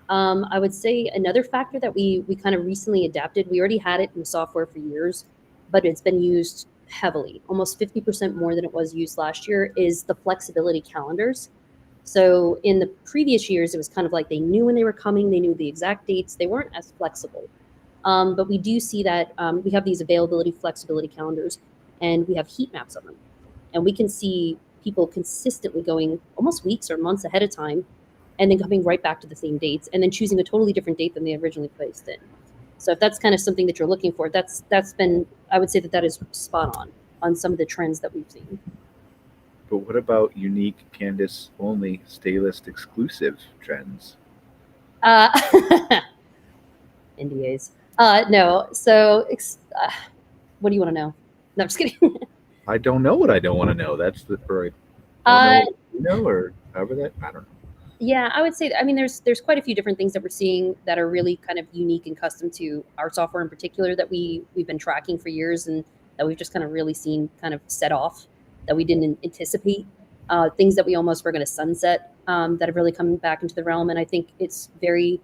I would say another factor that we kind of recently adapted, we already had it in the software for years, but it's been used heavily, almost 50% more than it was used last year, is the flexibility calendars. So in the previous years, it was kind of like they knew when they were coming, they knew the exact dates, they weren't as flexible. But we do see that we have these availability flexibility calendars, and we have heat maps of them. And we can see people consistently going almost weeks or months ahead of time, and then coming right back to the same dates, and then choosing a totally different date than they originally placed in. So if that's kind of something that you're looking for, that's been, I would say that is spot on some of the trends that we've seen. But what about unique Candice only stay list exclusive trends? NDAs. No. So what do you want to know? No, I'm just kidding. I don't know what I don't want to know. That's the or however that, I don't know. Yeah, I would say that, I mean, there's quite a few different things that we're seeing that are really kind of unique and custom to our software in particular that we've been tracking for years, and that we've just kind of really seen kind of set off that we didn't anticipate. Things that we almost were going to sunset that have really come back into the realm. And I think it's very,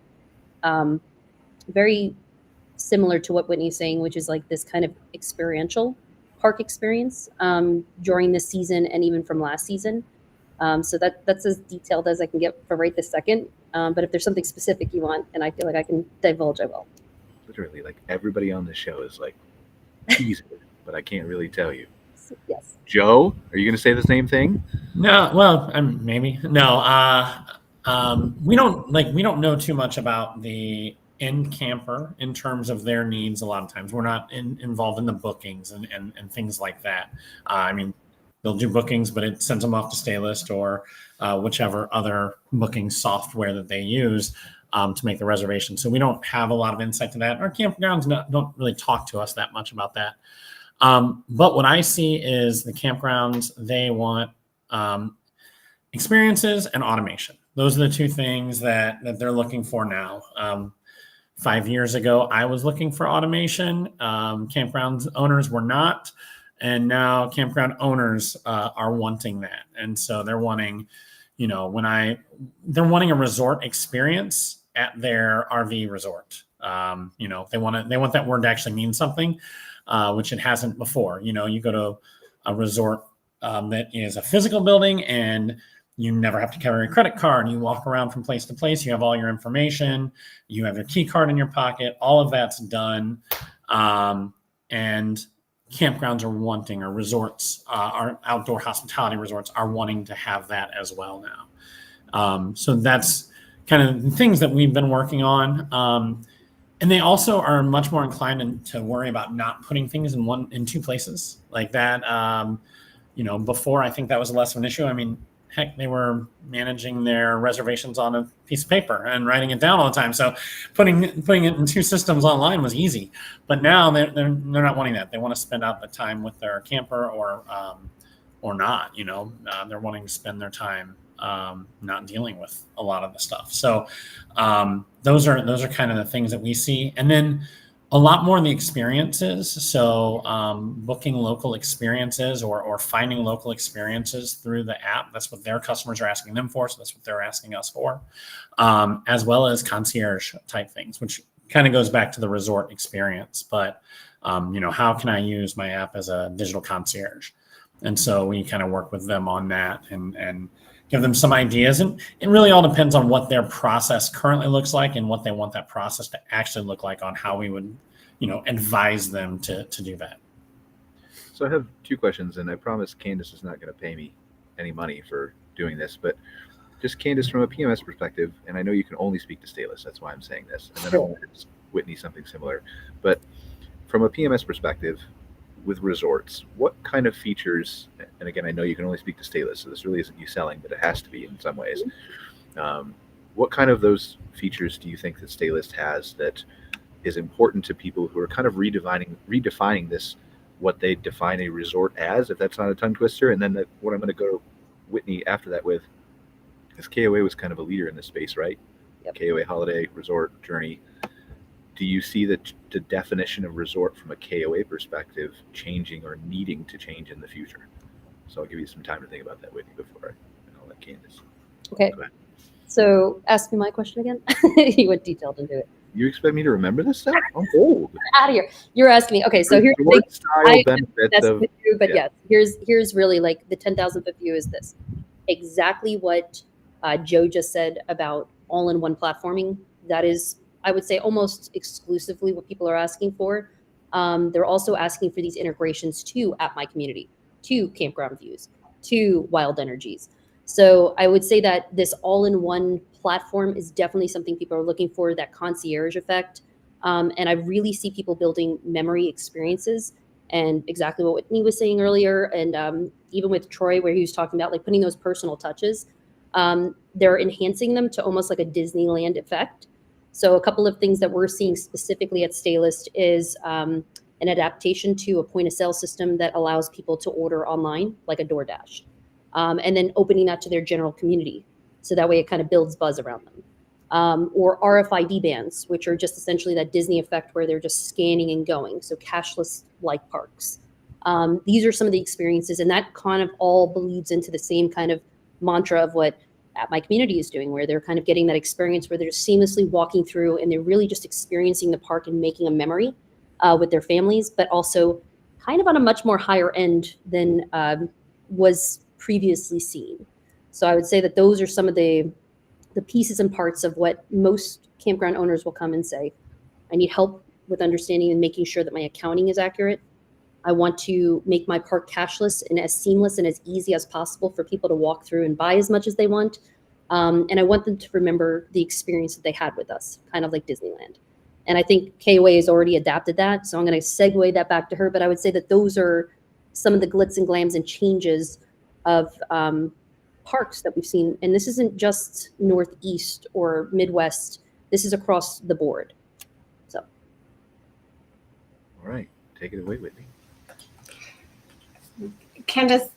very similar to what Whitney's saying, which is like this kind of experiential park experience during this season and even from last season. So that's as detailed as I can get for right this second. But if there's something specific you want and I feel like I can divulge, I will. Literally, like everybody on the show is like teasing, but I can't really tell you. Yes. Joe, are you going to say the same thing? No, well, maybe. No, we don't know too much about the end camper in terms of their needs. A lot of times we're not involved in the bookings and things like that. I mean, they'll do bookings, but it sends them off to stay list or whichever other booking software that they use to make the reservation. So we don't have a lot of insight to that. Our campgrounds don't really talk to us that much about that. But what I see is the campgrounds, they want experiences and automation. Those are the two things that they're looking for now. 5 years ago, I was looking for automation. Campground owners were not. And now campground owners are wanting that. And so they're wanting, they're wanting a resort experience at their RV resort. They want that word to actually mean something, which it hasn't before. You go to a resort that is a physical building and you never have to carry a credit card. You walk around from place to place. You have all your information. You have your key card in your pocket. All of that's done. And campgrounds are wanting, or resorts, our outdoor hospitality resorts are wanting to have that as well now. So that's kind of the things that we've been working on. And they also are much more inclined to worry about not putting things in two places like that. Before, I think that was less of an issue. I mean, heck, they were managing their reservations on a piece of paper and writing it down all the time. So putting it in two systems online was easy. But now they're not wanting that. They want to spend out the time with their camper or not. They're wanting to spend their time not dealing with a lot of the stuff. So those are kind of the things that we see. And then a lot more in the experiences. So booking local experiences or finding local experiences through the app. That's what their customers are asking them for. So that's what they're asking us for, as well as concierge type things, which kind of goes back to the resort experience. But, how can I use my app as a digital concierge? And so we kind of work with them on that and give them some ideas. And it really all depends on what their process currently looks like and what they want that process to actually look like on how we would, advise them to do that. So I have two questions, and I promise Candice is not going to pay me any money for doing this, but just Candice, from a PMS perspective, and I know you can only speak to Stayless, that's why I'm saying this, and then I want to ask Whitney something similar. But from a PMS perspective, with resorts, what kind of features, and again, I know you can only speak to Stayless, so this really isn't you selling, but it has to be in some ways. What kind of those features do you think that Stayless has that is important to people who are kind of redefining this, what they define a resort as, if that's not a tongue twister? And then what I'm going to go to Whitney after that with, because KOA was kind of a leader in this space, right? Yep. KOA holiday, resort, journey. Do you see the definition of resort from a KOA perspective changing or needing to change in the future? So I'll give you some time to think about that, Whitney, before I'll let Candice. Okay. So ask me my question again. You went detailed into it. You expect me to remember this stuff? I'm old. Out of here. You're asking me. Okay, so here's the style benefits of. with you, but yes, here's really like the 10,000 foot view is this. Exactly what Joe just said about all-in-one platforming. That is, I would say, almost exclusively what people are asking for. They're also asking for these integrations to App My Community, to Campground Views, to Wild Energies. So I would say that this all-in-one platform is definitely something people are looking for, that concierge effect. And I really see people building memory experiences, and exactly what Whitney was saying earlier. And even with Troy, where he was talking about like putting those personal touches, they're enhancing them to almost like a Disneyland effect. So a couple of things that we're seeing specifically at Staylist is an adaptation to a point of sale system that allows people to order online, like a DoorDash, and then opening that to their general community. So that way it kind of builds buzz around them. Or RFID bands, which are just essentially that Disney effect where they're just scanning and going. So cashless like parks. These are some of the experiences, and that kind of all bleeds into the same kind of mantra of what App My Community is doing, where they're kind of getting that experience where they're just seamlessly walking through and they're really just experiencing the park and making a memory with their families, but also kind of on a much more higher end than was previously seen. So I would say that those are some of the pieces and parts of what most campground owners will come and say, I need help with understanding and making sure that my accounting is accurate. I want to make my park cashless and as seamless and as easy as possible for people to walk through and buy as much as they want. And I want them to remember the experience that they had with us, kind of like Disneyland. And I think KOA has already adapted that. So I'm going to segue that back to her. But I would say that those are some of the glitz and glams and changes of parks that we've seen. And this isn't just Northeast or Midwest. This is across the board. So. All right. Take it away, Whitney. Candice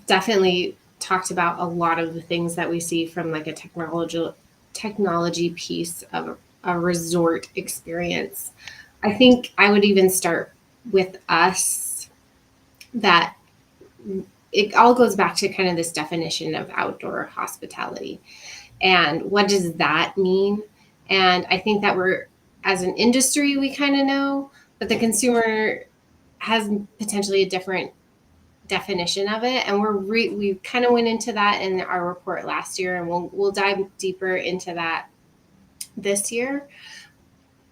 definitely talked about a lot of the things that we see from like a technology piece of a resort experience. I think I would even start with us that it all goes back to kind of this definition of outdoor hospitality. And what does that mean? And I think that we're, as an industry, we kind of know, but the consumer has potentially a different definition of it. And we kind of went into that in our report last year, and we'll dive deeper into that this year.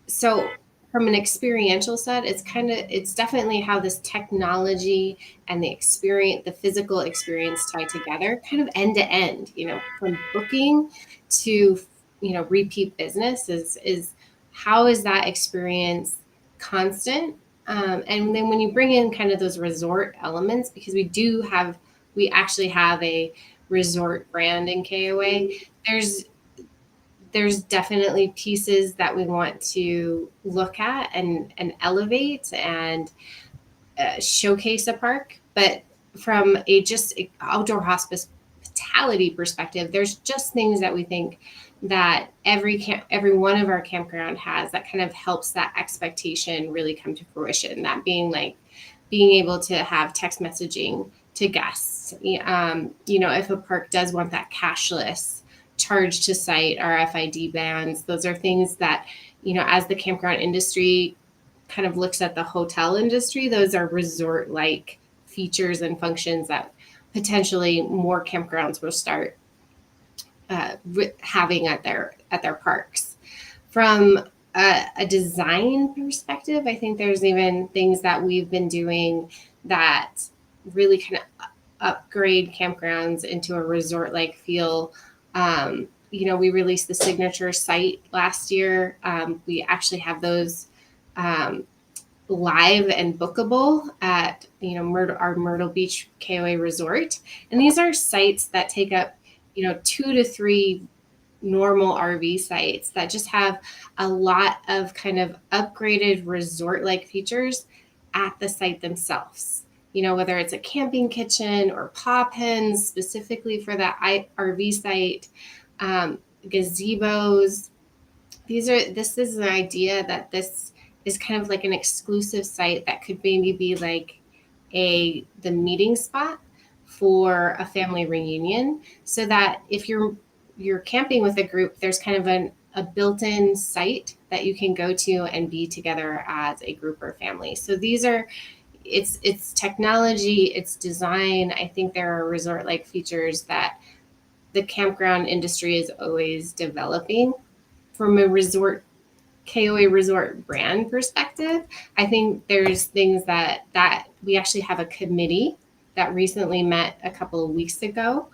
So from an experiential set, it's definitely how this technology and the physical experience tie together, kind of end to end, from booking to, repeat business is how is that experience constant? And then when you bring in kind of those resort elements, because we actually have a resort brand in KOA, there's definitely pieces that we want to look at and elevate and showcase a park. But from a just outdoor hospitality perspective, there's just things that we think that every one of our campground has that kind of helps that expectation really come to fruition. That being able to have text messaging to guests. If a park does want that cashless charge to site, RFID bands, those are things that, as the campground industry kind of looks at the hotel industry, those are resort-like features and functions that potentially more campgrounds will start having at their parks. From a design perspective, I think there's even things that we've been doing that really kind of upgrade campgrounds into a resort-like feel. We released the signature site last year. We actually have those live and bookable at our Myrtle Beach KOA resort, and these are sites that take up 2 to 3 normal RV sites that just have a lot of kind of upgraded resort-like features at the site themselves. Whether it's a camping kitchen or paw pens specifically for that RV site, gazebos. This is an idea that this is kind of like an exclusive site that could maybe be like the meeting spot for a family reunion, so that if you're camping with a group, there's kind of a built-in site that you can go to and be together as a group or family. So it's technology, it's design. I think there are resort-like features that the campground industry is always developing. From a KOA resort brand perspective, I think there's things that we actually have a committee that recently met a couple of weeks ago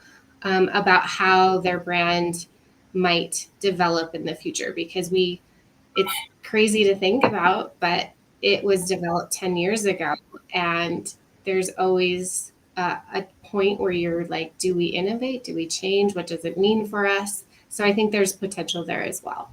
about how their brand might develop in the future, because it's crazy to think about, but it was developed 10 years ago, and there's always a point where you're like, do we innovate? Do we change? What does it mean for us? So I think there's potential there as well.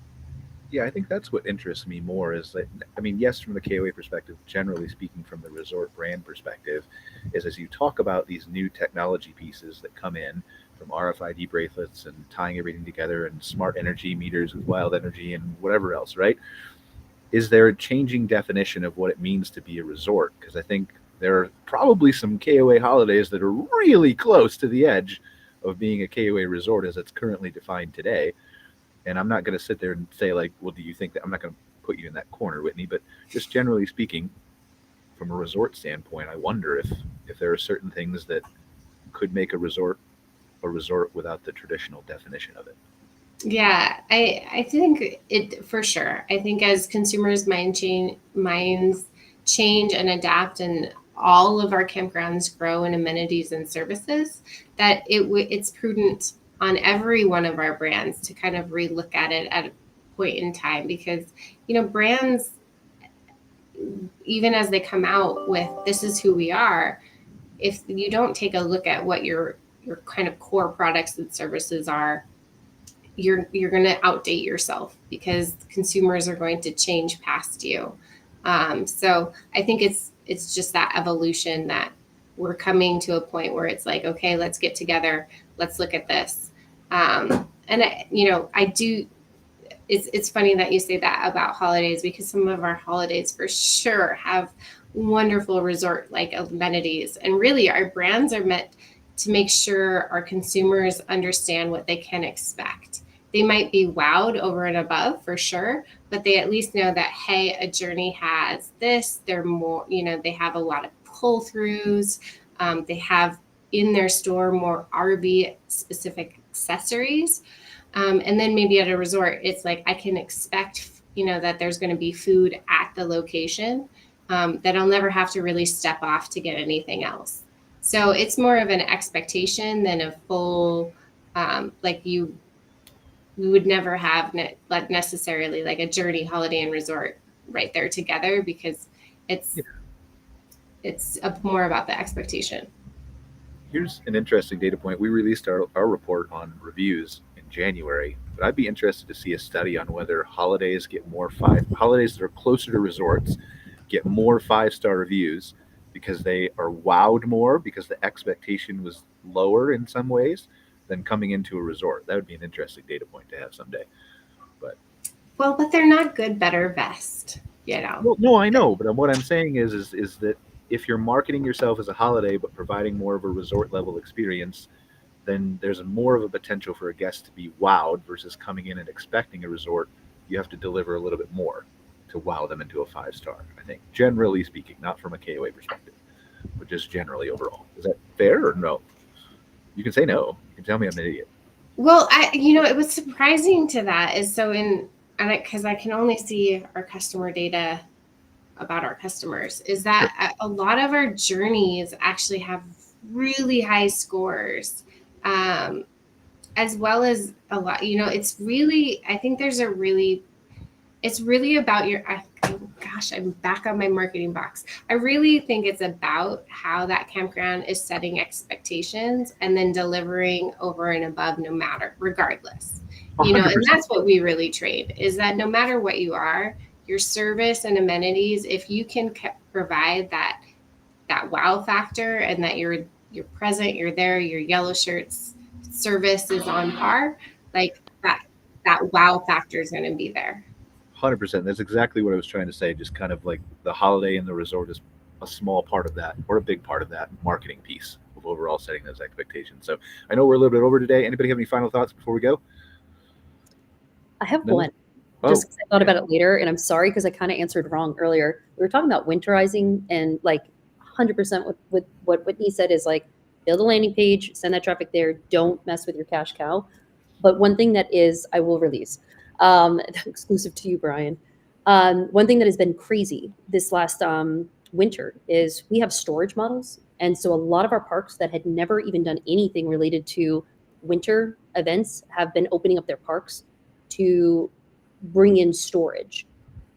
Yeah, I think that's what interests me more is that, yes, from the KOA perspective, generally speaking, from the resort brand perspective, is as you talk about these new technology pieces that come in from RFID bracelets and tying everything together and smart energy meters with wild energy and whatever else, right? Is there a changing definition of what it means to be a resort? Because I think there are probably some KOA holidays that are really close to the edge of being a KOA resort as it's currently defined today. And I'm not going to sit there and say, like, well, do you think that? I'm not going to put you in that corner, Whitney, but just generally speaking, from a resort standpoint, I wonder if there are certain things that could make a resort without the traditional definition of it. Yeah, I think it for sure. I think as consumers' minds change and adapt, and all of our campgrounds grow in amenities and services, that it's prudent on every one of our brands to kind of relook at it at a point in time, because brands, even as they come out with this is who we are, if you don't take a look at what your kind of core products and services are, you're going to outdate yourself, because consumers are going to change past you. So I think it's just that evolution that we're coming to a point where it's like, okay, let's get together, let's look at this. It's funny that you say that about holidays, because some of our holidays for sure have wonderful resort-like amenities, and really our brands are meant to make sure our consumers understand what they can expect. They might be wowed over and above for sure, but they at least know that, hey, a journey has this. They're more, they have a lot of pull-throughs. They have in their store more RV specific accessories. And then maybe at a resort, it's like I can expect, that there's going to be food at the location, that I'll never have to really step off to get anything else. So it's more of an expectation than a full, we would never have necessarily like a journey, holiday, and resort right there together, because it's more about the expectation. Here's an interesting data point. We released our report on reviews in January, but I'd be interested to see a study on whether holidays that are closer to resorts get more 5-star reviews because they are wowed more, because the expectation was lower in some ways than coming into a resort. That would be an interesting data point to have someday. But they're not good, better, best, Well, no, I know, but what I'm saying is that if you're marketing yourself as a holiday but providing more of a resort level experience, then there's more of a potential for a guest to be wowed versus coming in and expecting a resort. You have to deliver a little bit more to wow them into a 5-star, I think, generally speaking, not from a KOA perspective, but just generally overall. Is that fair or no? You can say no. You can tell me I'm an idiot. Well, it was surprising to that is because I can only see our customer data about our customers, is that a lot of our journeys actually have really high scores, as well as a lot, it's really, I think it's really about I'm back on my marketing box. I really think it's about how that campground is setting expectations and then delivering over and above, regardless. 100%. And that's what we really trade, is that no matter what you are, your service and amenities, if you can provide that wow factor, and that you're present, you're there, your yellow shirts service is on par, like that wow factor is going to be there. 100%. That's exactly what I was trying to say. Just kind of like the holiday and the resort is a small part of that, or a big part of that marketing piece of overall setting those expectations. So I know we're a little bit over today. Anybody have any final thoughts before we go? I have No? one. Just 'cause I thought about it later, and I'm sorry because I kind of answered wrong earlier. We were talking about winterizing, and like 100% with what Whitney said is like, build a landing page, send that traffic there. Don't mess with your cash cow. But one thing that is, I will release, exclusive to you, Brian. One thing that has been crazy this last winter is we have storage models. And so a lot of our parks that had never even done anything related to winter events have been opening up their parks to bring in storage,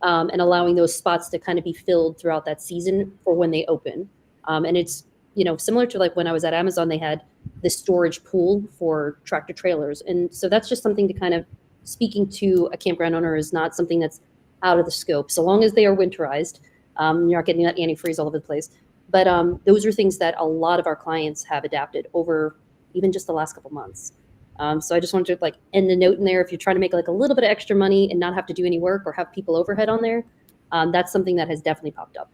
and allowing those spots to kind of be filled throughout that season for when they open. And it's, similar to like when I was at Amazon, they had the storage pool for tractor trailers. And so that's just something to kind of, speaking to a campground owner, is not something that's out of the scope. So long as they are winterized, you're not getting that antifreeze all over the place. But those are things that a lot of our clients have adapted over even just the last couple months. So I just wanted to end the note in there. If you're trying to make a little bit of extra money and not have to do any work or have people overhead on there, that's something that has definitely popped up.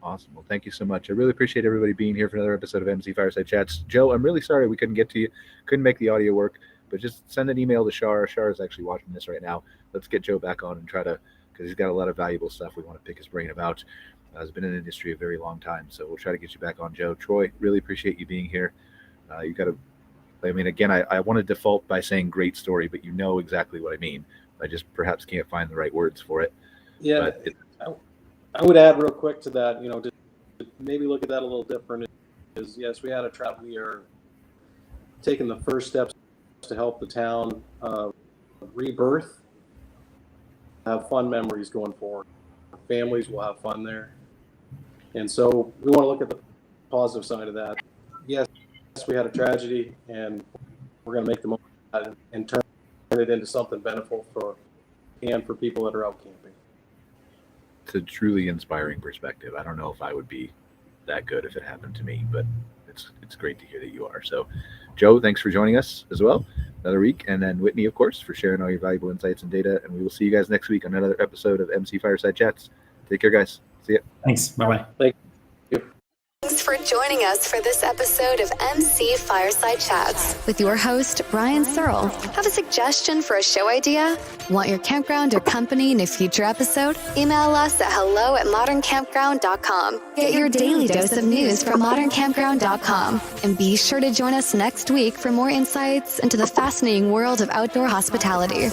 Awesome. Well, thank you so much. I really appreciate everybody being here for another episode of MC Fireside Chats. Joe, I'm really sorry we couldn't get to you, couldn't make the audio work, but just send an email to Shar. Shar is actually watching this right now. Let's get Joe back on and try to, because he's got a lot of valuable stuff we want to pick his brain about. He's been in the industry a very long time, so we'll try to get you back on, Joe. Troy, really appreciate you being here. You got to, again, I want to default by saying great story, but you know exactly what I mean. I just perhaps can't find the right words for it. Yeah, I would add real quick to that, to maybe look at that a little different. Is yes, we had a trap. We are taking the first steps to help the town rebirth, have fun memories going forward. Families will have fun there. And so we want to look at the positive side of that. Yes, we had a tragedy, and we're going to make the most of that and turn it into something beneficial for people that are out camping. It's a truly inspiring perspective. I don't know if I would be that good if it happened to me, but it's great to hear that you are. So, Joe, thanks for joining us as well another week, and then Whitney, of course, for sharing all your valuable insights and data. And we will see you guys next week on another episode of MC Fireside Chats. Take care, guys. See ya. Thanks. Bye-bye. Thank you. Thanks for joining us for this episode of MC Fireside Chats with your host, Brian Searl. Have a suggestion for a show idea? Want your campground or company in a future episode? Email us at hello@moderncampground.com. Get your daily dose of news from moderncampground.com. And be sure to join us next week for more insights into the fascinating world of outdoor hospitality.